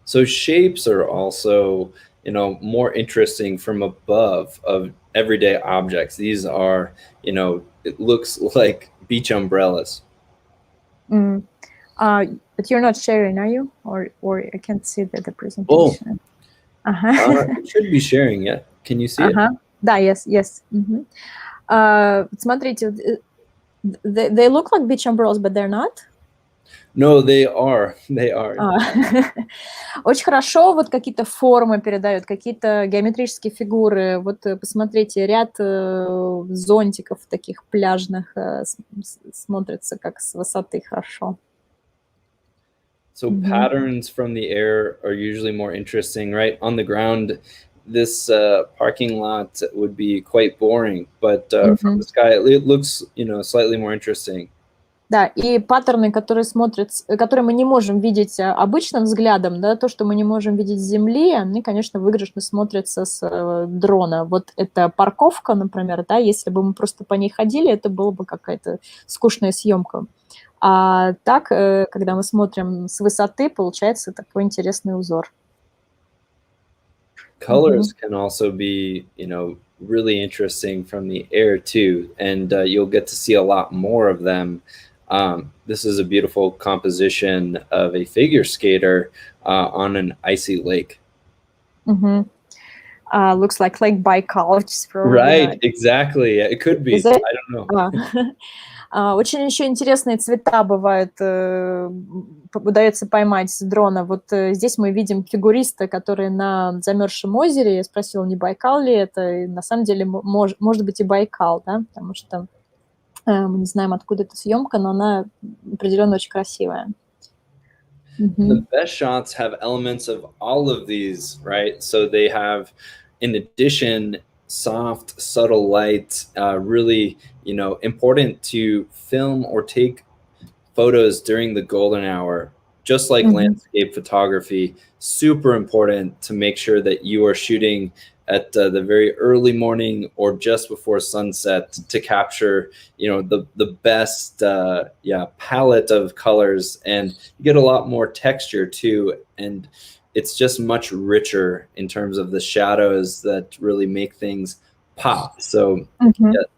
So shapes are also, more interesting from above of everyday objects. These are, it looks like beach umbrellas. But you're not sharing, are you? Or I can't see the presentation. It should be sharing, yeah. Can you see it? Да, yes. Смотрите, they look like beach umbrellas, but they're not? No, they are. Очень хорошо вот какие-то формы передают, какие-то геометрические фигуры. Вот посмотрите, ряд зонтиков таких пляжных смотрится как с высоты хорошо. So patterns from the air are usually more interesting, right? On the ground, this parking lot would be quite boring, but from the sky, it looks, slightly more interesting. Да, и паттерны, которые мы не можем видеть обычным взглядом, да, то, что мы не можем видеть с земли, они, конечно, выигрышно смотрятся с дрона. Вот эта парковка, например, да, если бы мы просто по ней ходили, это была бы какая-то скучная съемка. А так, когда мы смотрим с высоты, получается такой интересный узор. Colors can also be, really interesting from the air too, and you'll get to see a lot more of them. This is a beautiful composition of a figure skater on an icy lake. Looks like Lake Baikal. Right, exactly. It could be. I don't know. Очень еще интересные цвета бывают, удается поймать с дрона. Вот здесь мы видим фигуриста, который на замерзшем озере. Я спросила, не Байкал ли это. И на самом деле, может быть, и Байкал, да, потому что Мы не знаем, откуда эта съемка, но она определенно очень красивая. The best shots have elements of all of these, right? So they have, in addition, soft, subtle light, really, important to film or take photos during the golden hour, just like landscape photography, super important to make sure that you are shooting at the very early morning or just before sunset to capture, the best, palette of colors, and you get a lot more texture too. And it's just much richer in terms of the shadows that really make things pop. So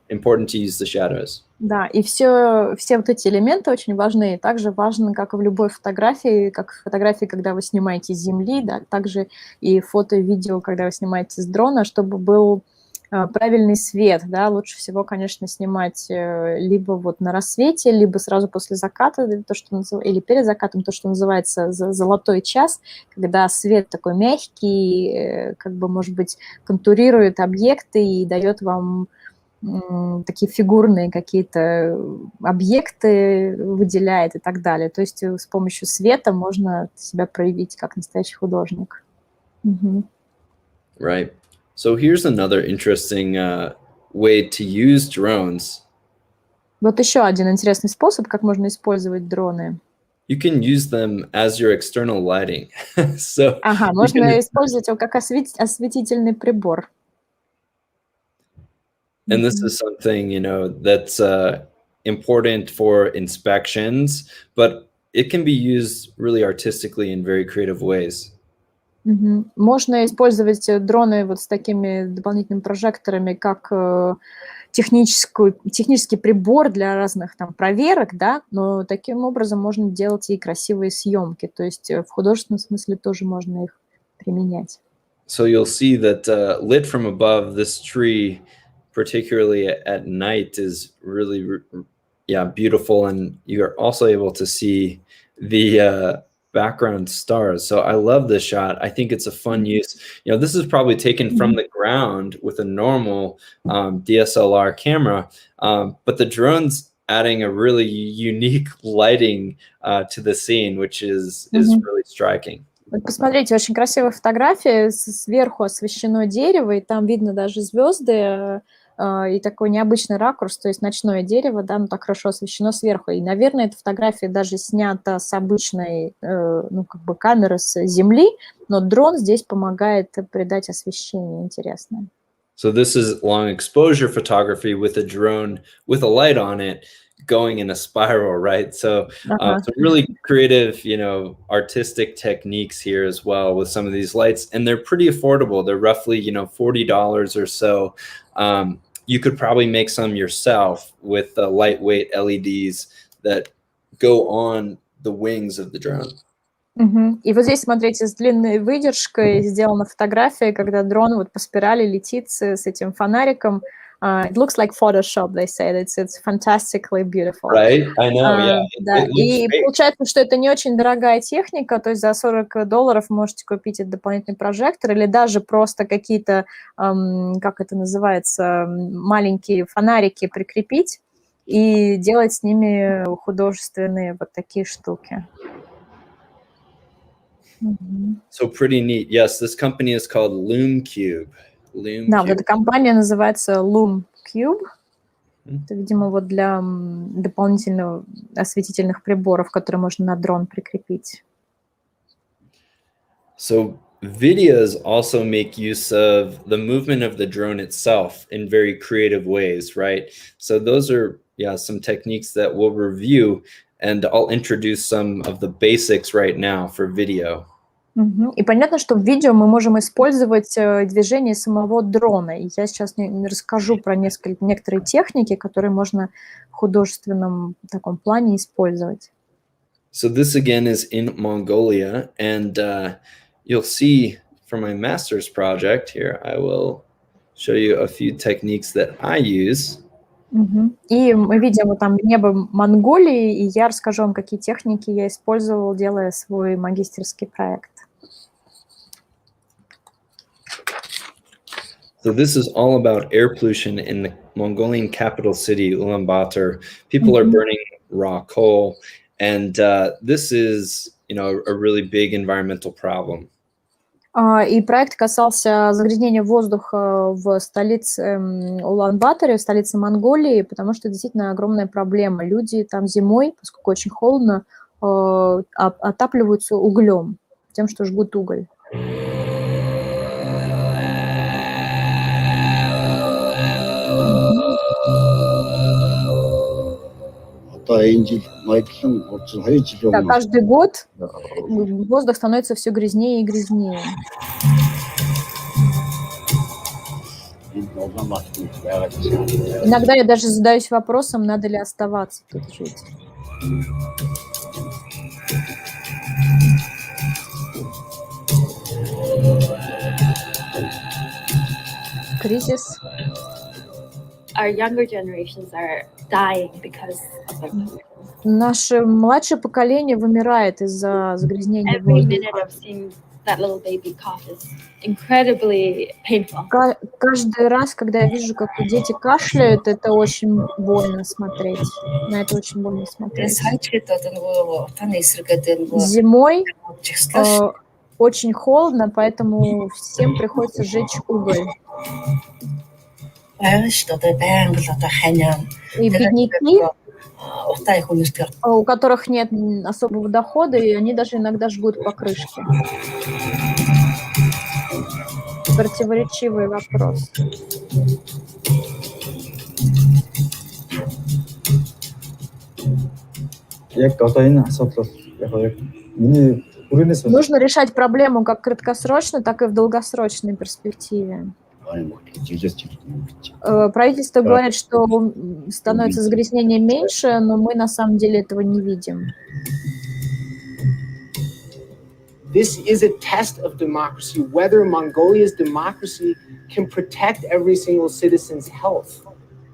important to use the shadows. Да, и все вот эти элементы очень важны. И также важно, как и в любой фотографии, как в фотографии, когда вы снимаете с земли, да, также и фото и видео, когда вы снимаете с дрона, чтобы был правильный свет, да, лучше всего, конечно, снимать либо вот на рассвете, либо сразу после заката, или перед закатом, то, что называется золотой час, когда свет такой мягкий, как бы, может быть, контурирует объекты и дает вам такие фигурные какие-то объекты, выделяет и так далее. То есть с помощью света можно себя проявить как настоящий художник. Right. So here's another interesting way to use drones. Вот еще один интересный способ, как можно использовать дроны. You can use them as your external lighting. So можно использовать его как осветительный прибор. And this is something, that's important for inspections, but it can be used really artistically in very creative ways. Можно использовать дроны вот с такими дополнительными прожекторами, как технический прибор для разных там проверок, да, но таким образом можно делать и красивые съемки, то есть в художественном смысле тоже можно их применять. So you'll see that lit from above, this tree, particularly at night, is really, beautiful, and you're also able to see the background stars. So I love this shot. I think it's a fun use. This is probably taken from the ground with a normal DSLR camera, but the drone's adding a really unique lighting to the scene, which is really striking. Вот посмотрите, очень красивая фотография, сверху освещено дерево, и там видно даже звезды, и такой необычный ракурс, то есть ночное дерево, да, но так хорошо освещено сверху. И, наверное, эта фотография даже снята с обычной, камеры с земли, но дрон здесь помогает придать освещение. Интересно. So this is long exposure photography with a drone with a light on it going in a spiral, right? So some really creative, artistic techniques here as well with some of these lights, and they're pretty affordable. They're roughly, $40 or so. You could probably make some yourself with the lightweight LEDs that go on the wings of the drone. И вот здесь, смотрите, с длинной выдержкой сделана фотография, когда дрон вот по спирали летит с этим фонариком. It looks like Photoshop, they say. It's fantastically beautiful. Right? I know, yeah. Да. И получается, что это не очень дорогая техника, то есть за $40 можете купить этот дополнительный прожектор или даже просто какие-то, как это называется, маленькие фонарики прикрепить и делать с ними художественные вот такие штуки. So pretty neat. Yes, this company is called LoomCube. Да, вот эта компания называется LoomCube. Это, видимо, вот для дополнительных осветительных приборов, которые можно на дрон прикрепить. So videos also make use of the movement of the drone itself in very creative ways, right? So those are, some techniques that we'll review, and I'll introduce some of the basics right now for video. И понятно, что в видео мы можем использовать движение самого дрона. И я сейчас расскажу про некоторые техники, которые можно в художественном таком плане использовать. So this again is in Mongolia, and you'll see from my master's project here, I will show you a few techniques that I use. И мы видим вот там небо Монголии, и я расскажу вам, какие техники я использовал, делая свой магистерский проект. So this is all about air pollution in the Mongolian capital city, Ulaanbaatar. People are burning raw coal, and this is, a really big environmental problem. И проект касался загрязнения воздуха в столице Улан-Баторе, в столице Монголии, потому что действительно огромная проблема. Люди там зимой, поскольку очень холодно, отапливаются углем, тем, что жгут уголь. Да, каждый год воздух становится все грязнее и грязнее. Иногда я даже задаюсь вопросом, надо ли оставаться тут жить. Кризис. Our younger generations are dying because of the Наше младшее поколение вымирает из-за загрязнения every minute воздуха. of seeing that little baby cough is incredibly painful. Каждый раз, когда я вижу, как дети кашляют, это очень больно смотреть. На это очень больно смотреть. Зимой очень холодно, поэтому всем приходится жечь уголь. И бедняки, у которых нет особого дохода, и они даже иногда жгут покрышки. Противоречивый вопрос. Нужно решать проблему как краткосрочно, так и в долгосрочной перспективе. Правительство говорит, что становится загрязнение меньше, но мы на самом деле этого не видим. This is a test of democracy, whether Mongolia's democracy can protect every single citizen's health.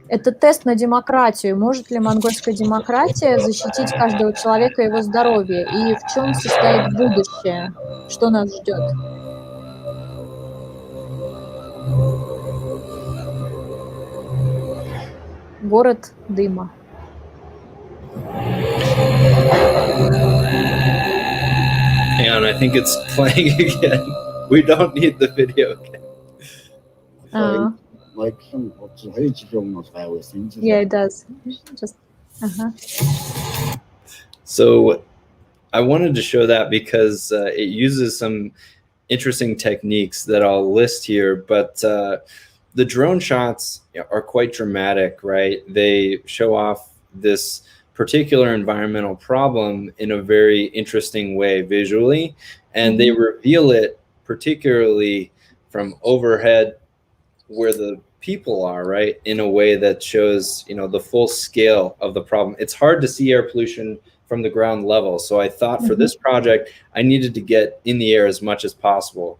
Это тест на демократию. Может ли монгольская демократия защитить каждого человека и его здоровье? И в чем состоит будущее? Что нас ждет? Город дыма. Hang on, I think it's playing again. We don't need the video again. Yeah, it does. Just, So I wanted to show that because it uses some interesting techniques that I'll list here, but the drone shots are quite dramatic, right? They show off this particular environmental problem in a very interesting way visually, and they reveal it particularly from overhead where the people are, right, in a way that shows, the full scale of the problem. It's hard to see air pollution from the ground level, so I thought for this project I needed to get in the air as much as possible.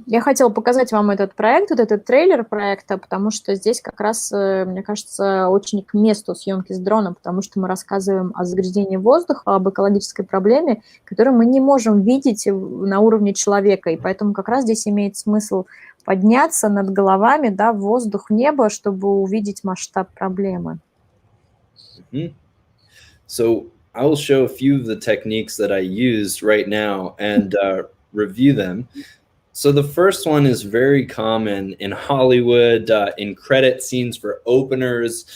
Я хотела показать вам этот проект, вот этот трейлер проекта, потому что здесь как раз, мне кажется, очень к месту съемки с дроном, потому что мы рассказываем о загрязнении воздуха, об экологической проблеме, которую мы не можем видеть на уровне человека, и поэтому как раз здесь имеет смысл подняться над головами, да, в воздух, в небо, чтобы увидеть масштаб проблемы. So I will show a few of the techniques that I used right now and review them. So the first one is very common in Hollywood, in credit scenes for openers.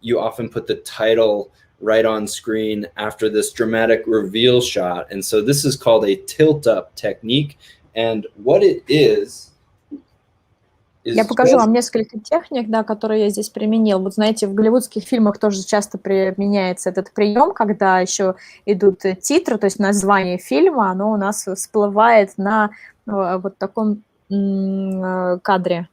You often put the title right on screen after this dramatic reveal shot. And so this is called a tilt-up technique. And what it is Я покажу вам несколько техник, да, которые я здесь применил. Вот знаете, в голливудских фильмах тоже часто применяется этот прием, когда еще идут титры, то есть название фильма, оно у нас всплывает на вот таком кадре.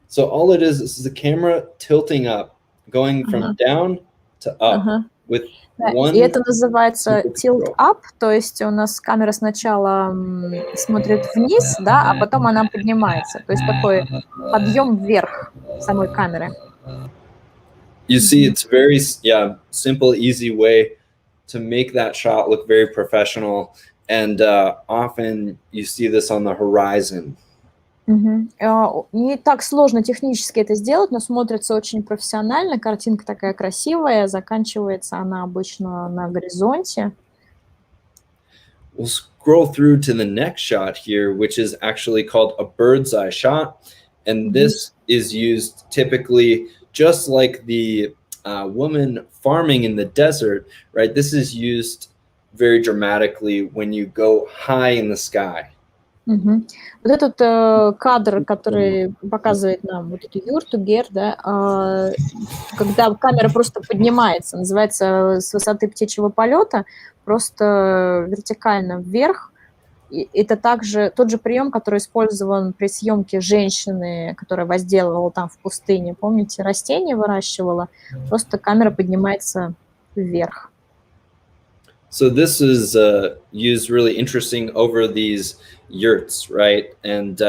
So all it is the camera tilting up, going from down to up with one. И это называется tilt up, то есть у нас камера сначала смотрит вниз, да, а потом она поднимается. То есть такой подъем вверх самой камеры. You see, it's very simple, easy way to make that shot look very professional, and often you see this on the horizon. Не так сложно технически это сделать, но смотрится очень профессионально. Картинка такая красивая, заканчивается она обычно на горизонте. We'll scroll through to the next shot here, which is actually called a bird's eye shot. And this is used typically just like the woman farming in the desert, right? This is used very dramatically when you go high in the sky. Вот этот кадр, который показывает нам вот эту юрту, да, когда камера просто поднимается, называется с высоты птичьего полета, просто вертикально вверх. И это также тот же прием, который использован при съемке женщины, которая возделывала там в пустыне. Помните, растения выращивала, просто камера поднимается вверх. So this is used really interesting over these yurts, right? And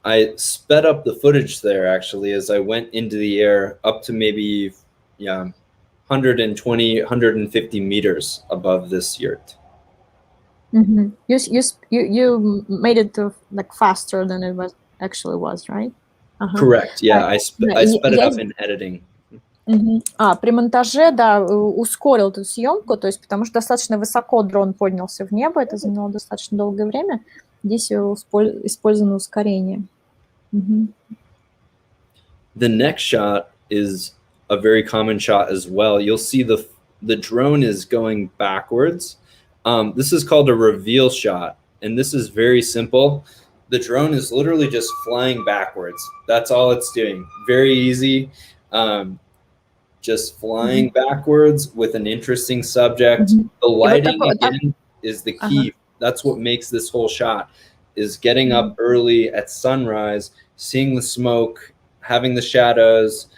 I sped up the footage there actually as I went into the air up to maybe 120, 150 meters above this yurt. You made it like faster than it was actually was, right? Correct. Yeah, I sped it up in editing. При монтаже, да, ускорил эту съемку, то есть потому что достаточно высоко дрон поднялся в небо, это заняло достаточно долгое время. Здесь использовано ускорение. The next shot is a very common shot as well. You'll see the drone is going backwards. This is called a reveal shot, and this is very simple. The drone is literally just flying backwards. That's all it's doing. Very easy. Just flying backwards with an interesting subject. The lighting again is the key. That's what makes this whole shot, is getting up early at sunrise, seeing the smoke, having the shadows,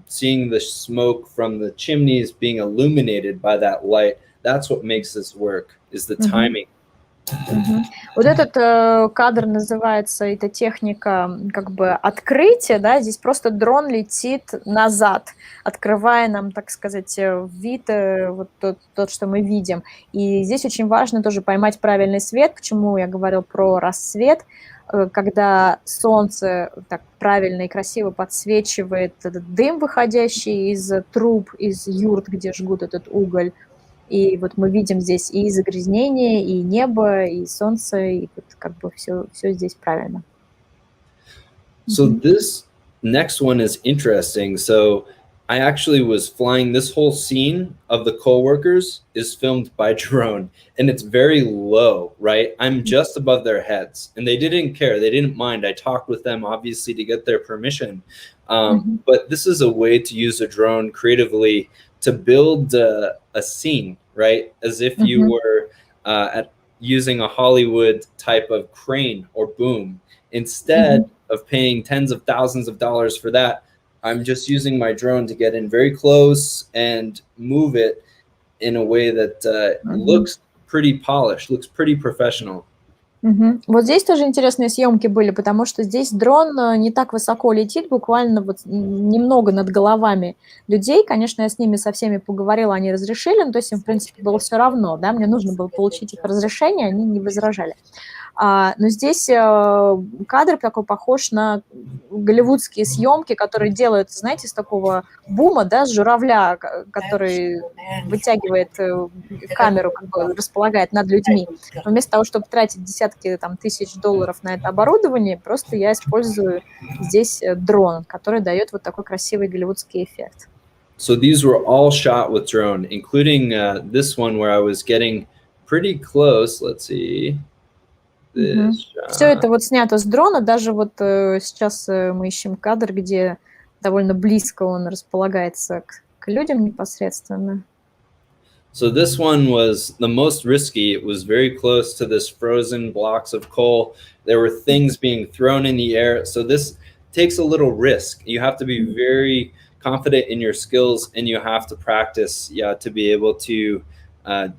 seeing the smoke from the chimneys being illuminated by that light. That's what makes this work, is the timing. Вот этот кадр называется, это техника как бы открытия, да, здесь просто дрон летит назад, открывая нам, так сказать, вид, вот тот, что мы видим. И здесь очень важно тоже поймать правильный свет, почему я говорил про рассвет, когда солнце так правильно и красиво подсвечивает этот дым, выходящий из труб, из юрт, где жгут этот уголь. И вот мы видим здесь и загрязнение, и небо, и солнце, и вот как бы все здесь правильно. So this next one is interesting. So I actually was flying, this whole scene of the co-workers is filmed by drone, and it's very low, right? I'm just above their heads, and they didn't care. They didn't mind. I talked with them, obviously, to get their permission. But this is a way to use a drone creatively to build a scene, right? As if you were using a Hollywood type of crane or boom. Instead of paying tens of thousands of dollars for that, I'm just using my drone to get in very close and move it in a way that looks pretty polished, looks pretty professional. Вот здесь тоже интересные съемки были, потому что здесь дрон не так высоко летит, буквально вот немного над головами людей. Конечно, я с ними со всеми поговорила, они разрешили, но то есть им, в принципе, было все равно, да, мне нужно было получить их разрешение, они не возражали. Но здесь кадр такой похож на голливудские съемки, которые делают, знаете, с такого бума, да, с журавля, который вытягивает камеру, как бы располагает над людьми. Но вместо того, чтобы тратить десятки тысяч долларов на это оборудование, просто я использую здесь дрон, который дает вот такой красивый голливудский эффект. So these were all shot with drone, including this one where I was getting pretty close. Let's see. Все это вот снято с дрона, даже вот сейчас мы ищем кадр, где довольно близко он располагается к людям непосредственно. So this one was the most risky. It was very close to this frozen blocks of coal. There were things being thrown in the air. So this takes a little risk. You have to be very confident in your skills, and you have to practice, to be able to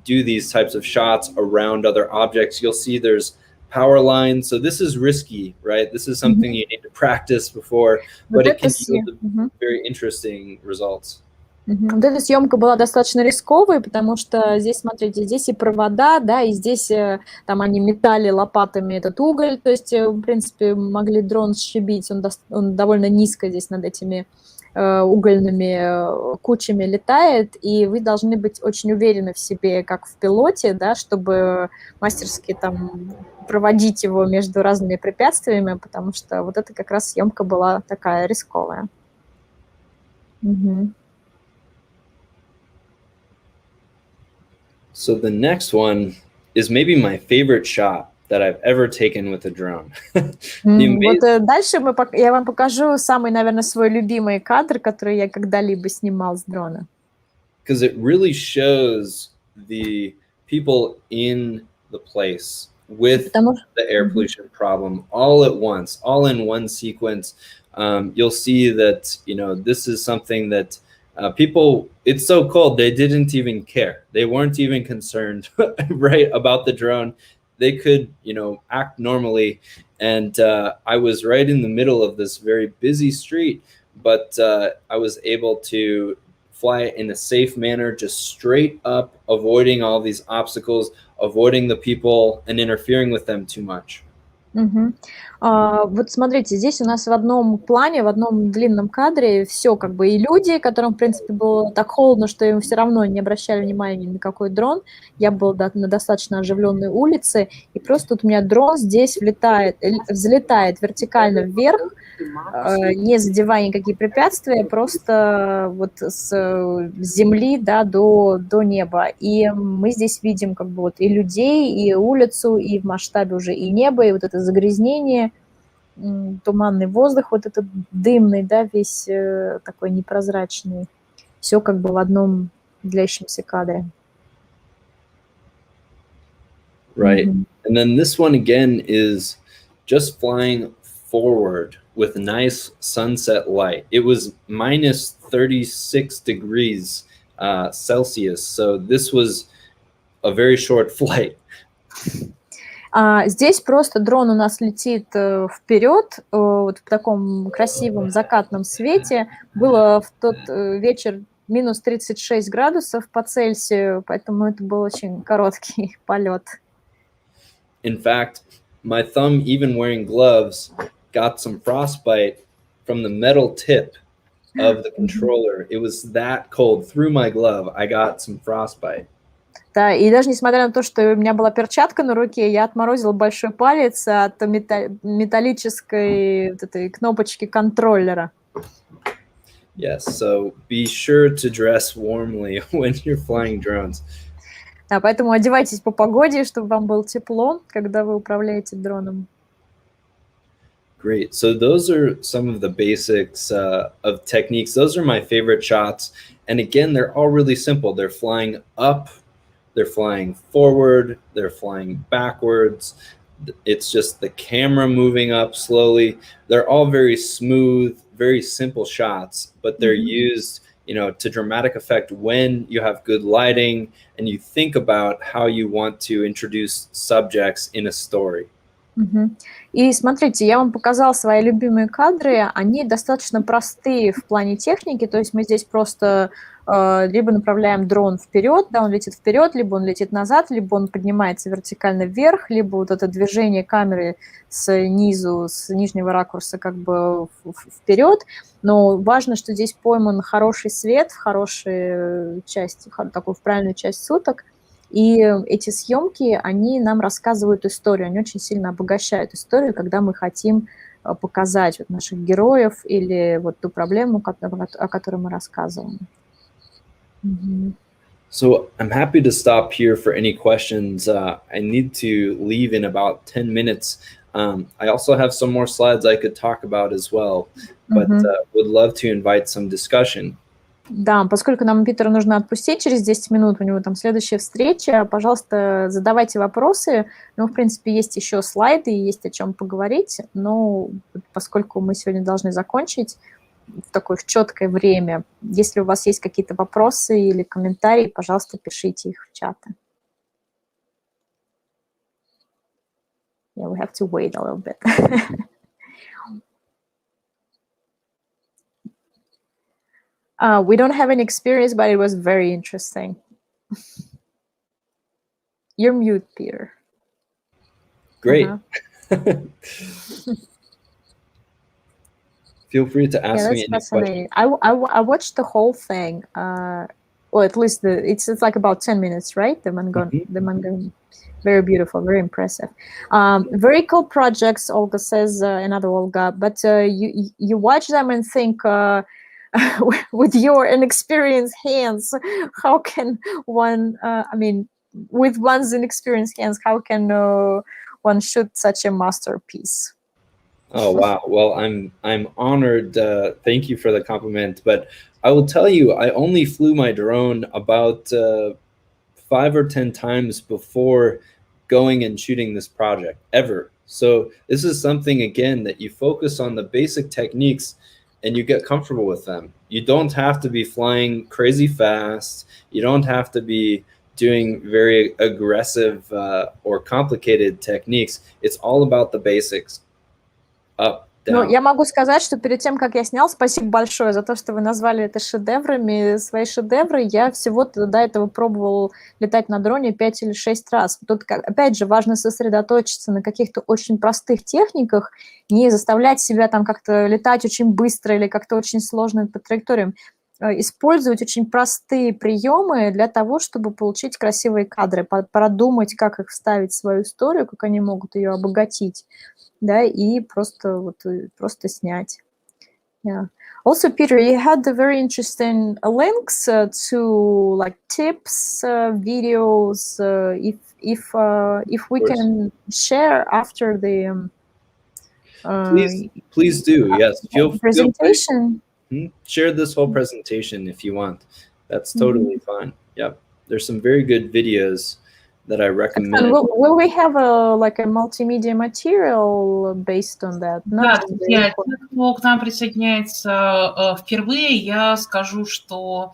do these types of shots around other objects. You'll see there's power lines. So this is risky, right? This is something you need to practice before, but it can yield very interesting results. Вот эта съемка была достаточно рисковой, потому что здесь, смотрите, здесь и провода, да, и здесь там они метали лопатами этот уголь, то есть, в принципе, могли дрон сшибить, он довольно низко здесь над этими угольными кучами летает, и вы должны быть очень уверены в себе, как в пилоте, да, чтобы мастерски там проводить его между разными препятствиями, потому что вот это как раз съемка была такая рисковая. Мгм. So the next one is maybe my favorite shot that I've ever taken with a drone. Вот дальше я вам покажу самый, наверное, свой любимый кадр, который я когда-либо снимал с дрона. Because it really shows the people in the place with the air pollution problem all at once, all in one sequence. You'll see that, you know, this is something that people, it's so cold, they didn't even care. They weren't even concerned, right, about the drone. They could, you know, act normally. And I was right in the middle of this very busy street, but I was able to fly it in a safe manner, just straight up, avoiding all these obstacles, avoiding the people and interfering with them too much. Вот смотрите, здесь у нас в одном плане, в одном длинном кадре все как бы и люди, которым, в принципе, было так холодно, что им все равно не обращали внимания ни на какой дрон. Я был на достаточно оживленной улице, и просто тут у меня дрон здесь взлетает вертикально вверх, не задевая никакие препятствия, просто вот с земли, да, до неба. И мы здесь видим как бы вот и людей, и улицу, и в масштабе уже и небо, и вот это загрязнение, туманный воздух, вот этот дымный, да, весь такой непрозрачный. Все как бы в одном длящемся кадре. Right. And then this one again is just flying forward with nice sunset light. It was minus 36 degrees Celsius. So this was a very short flight. Здесь просто дрон у нас летит вперед, вот в таком красивом закатном свете. Было в тот вечер минус 36 градусов по Цельсию, поэтому это был очень короткий полет. In fact, my thumb, even wearing gloves, got some frostbite from the metal tip of the controller. It was that cold. Through my glove, I got some frostbite. Да, и даже несмотря на то, что у меня была перчатка на руке, я отморозила большой палец от металлической вот этой кнопочки контроллера. Yes, so be sure to dress warmly when you're flying drones. Да, поэтому одевайтесь по погоде, чтобы вам было тепло, когда вы управляете дроном. Great. So those are some of the basics of techniques. Those are my favorite shots. And again, they're all really simple. They're flying up, they're flying forward, they're flying backwards. It's just the camera moving up slowly. They're all very smooth, very simple shots, but they're used, you know, to dramatic effect when you have good lighting and you think about how you want to introduce subjects in a story. И смотрите, я вам показала свои любимые кадры, они достаточно простые в плане техники, то есть мы здесь просто либо направляем дрон вперед, да, он летит вперед, либо он летит назад, либо он поднимается вертикально вверх, либо вот это движение камеры с нижнего ракурса как бы вперед, но важно, что здесь пойман хороший свет в хорошую часть, такую в правильную часть суток. И эти съемки, они нам рассказывают историю, они очень сильно обогащают историю, когда мы хотим показать вот наших героев или вот ту проблему, о которой мы рассказываем. So I'm happy to stop here for any questions. I need to leave in about 10 minutes. I also have some more slides I could talk about as well, but would love to invite some discussion. Да, поскольку нам Питера нужно отпустить через 10 минут, у него там следующая встреча, пожалуйста, задавайте вопросы. Ну, в принципе, есть еще слайды, есть о чем поговорить, но поскольку мы сегодня должны закончить в такое четкое время, если у вас есть какие-то вопросы или комментарии, пожалуйста, пишите их в чаты. Yeah, we have to wait a little bit. We don't have any experience, but it was very interesting. You're mute, Peter. Great. Feel free to ask me any questions. I watched the whole thing, or at least it's like about 10 minutes, right? The manga, very beautiful, very impressive. Very cool projects, Olga says, another Olga. But you watch them and think, with your inexperienced hands, how can one? With one's inexperienced hands, how can one shoot such a masterpiece? Oh wow! Well, I'm honored. Thank you for the compliment. But I will tell you, I only flew my drone about 5 or 10 times before going and shooting this project ever. So this is something, again, that you focus on the basic techniques and you get comfortable with them. You don't have to be flying crazy fast. You don't have to be doing very aggressive or complicated techniques. It's all about the basics. Up, down. Ну, я могу сказать, что перед тем, как я снял, спасибо большое за то, что вы назвали это шедеврами. Свои шедевры я всего-то до этого пробовал летать на дроне 5 или 6 раз. Тут, опять же, важно сосредоточиться на каких-то очень простых техниках, не заставлять себя там как-то летать очень быстро или как-то очень сложно по траекториям. Использовать очень простые приемы для того, чтобы получить красивые кадры, продумать, как их вставить в свою историю, как они могут ее обогатить. Да, и просто снять. Yeah. Also, Peter, you had the very interesting links to like tips, videos. If we can share after the please do. Yes, feel presentation. Share this whole presentation if you want. That's totally fine. Yep, there's some very good videos that I recommend. And will we have a multimedia material based on that? Да, друзья, те, кто к нам присоединяется впервые, я скажу, что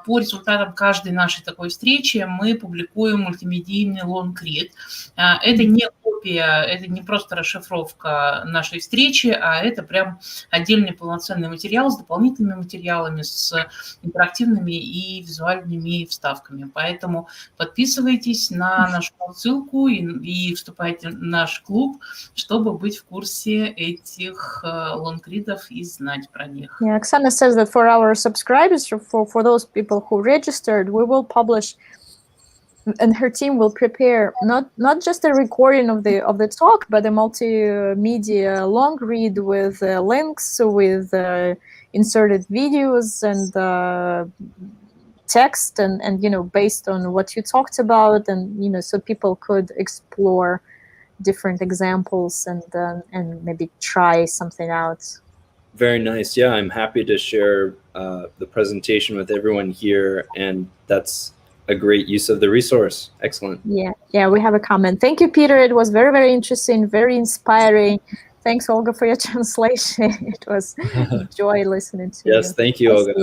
по результатам каждой нашей такой встречи мы публикуем мультимедийный лонгрид. Это не копия, это не просто расшифровка нашей встречи, а это прям отдельный полноценный материал с дополнительными материалами, с интерактивными и визуальными вставками. Поэтому подписывайтесь на нашу ссылку и вступайте в наш клуб, чтобы быть в курсе этих лонгридов и знать про них. Yeah, Oksana says that for our subscribers, for those people who registered, we will publish, and her team will prepare not just a recording of the talk, but a multimedia long read with links, with inserted videos and text and based on what you talked about, and so people could explore different examples and maybe try something out. Very nice. Yeah, I'm happy to share the presentation with everyone here, and that's a great use of the resource. Excellent. Yeah, we have a comment. Thank you, Peter. It was very, very interesting, very inspiring. Thanks, Olga, for your translation. It was a joy listening to you. Yes, thank you, Olga.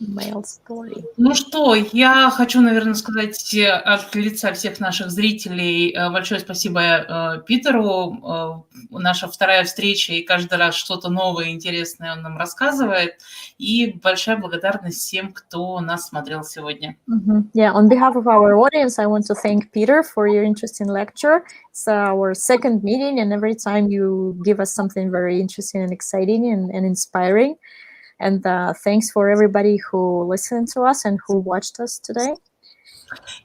Mail story. Ну что, я хочу, наверное, сказать от лица всех наших зрителей большое спасибо Питеру. Наша вторая встреча, и каждый раз что-то новое, интересное он нам рассказывает. И большая благодарность всем, кто нас смотрел сегодня. Yeah, on behalf of our audience, I want to thank Peter for your interesting lecture. It's our second meeting, and every time you give us something very interesting and exciting and inspiring. And thanks for everybody who listened to us and who watched us today.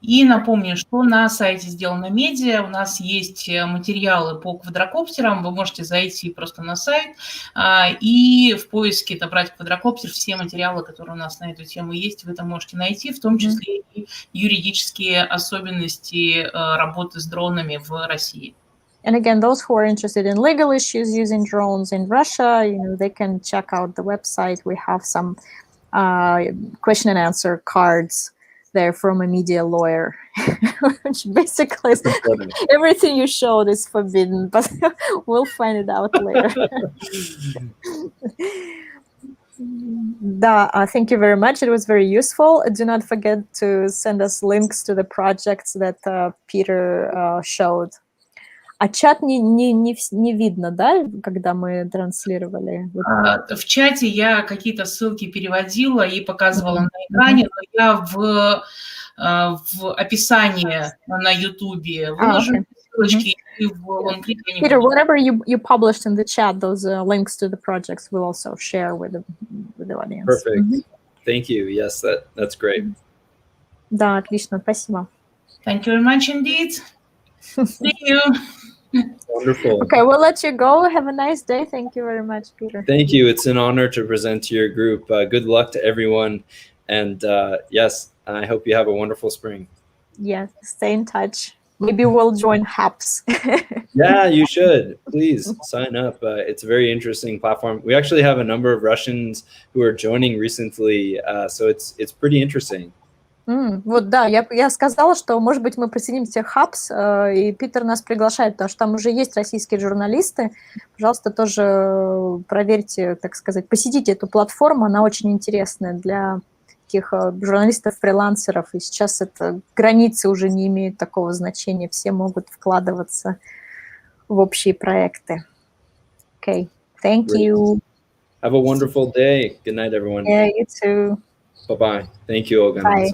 И напомню, что на сайте «Сделано медиа» у нас есть материалы по квадрокоптерам. Вы можете зайти просто на сайт и в поиске набрать квадрокоптер. Все материалы, которые у нас на эту тему есть, вы там можете найти, в том числе и юридические особенности работы с дронами в России. And again, those who are interested in legal issues using drones in Russia, they can check out the website. We have some question and answer cards there from a media lawyer, which basically is everything you showed is forbidden, but we'll find it out later. Thank you very much. It was very useful. Do not forget to send us links to the projects that Peter showed. А чат не видно, да, когда мы транслировали? В чате я какие-то ссылки переводила и показывала на экране, но я в описании на YouTube выложу ссылочки, и в лонгклипе я не Peter, буду. whatever you published in the chat, those links to the projects we'll also share with the audience. Perfect. Thank you. Yes, that's great. Да, отлично, спасибо. Thank you very much indeed. See you. Wonderful. Okay, we'll let you go. Have a nice day. Thank you very much, Peter. Thank you. It's an honor to present to your group. Good luck to everyone. And yes, I hope you have a wonderful spring. Yes, stay in touch. Maybe we'll join HAPS. Yeah, you should. Please sign up. It's a very interesting platform. We actually have a number of Russians who are joining recently, so it's pretty interesting. Вот да, я сказала, что, может быть, мы присоединимся к HAPS, и Питер нас приглашает, потому что там уже есть российские журналисты. Пожалуйста, тоже проверьте, так сказать, посетите эту платформу, она очень интересная для таких журналистов-фрилансеров, и сейчас это границы уже не имеют такого значения, все могут вкладываться в общие проекты. Okay, thank you. Have a wonderful day. Good night, everyone. Yeah, you too. Bye-bye. Thank you, Olga. Bye.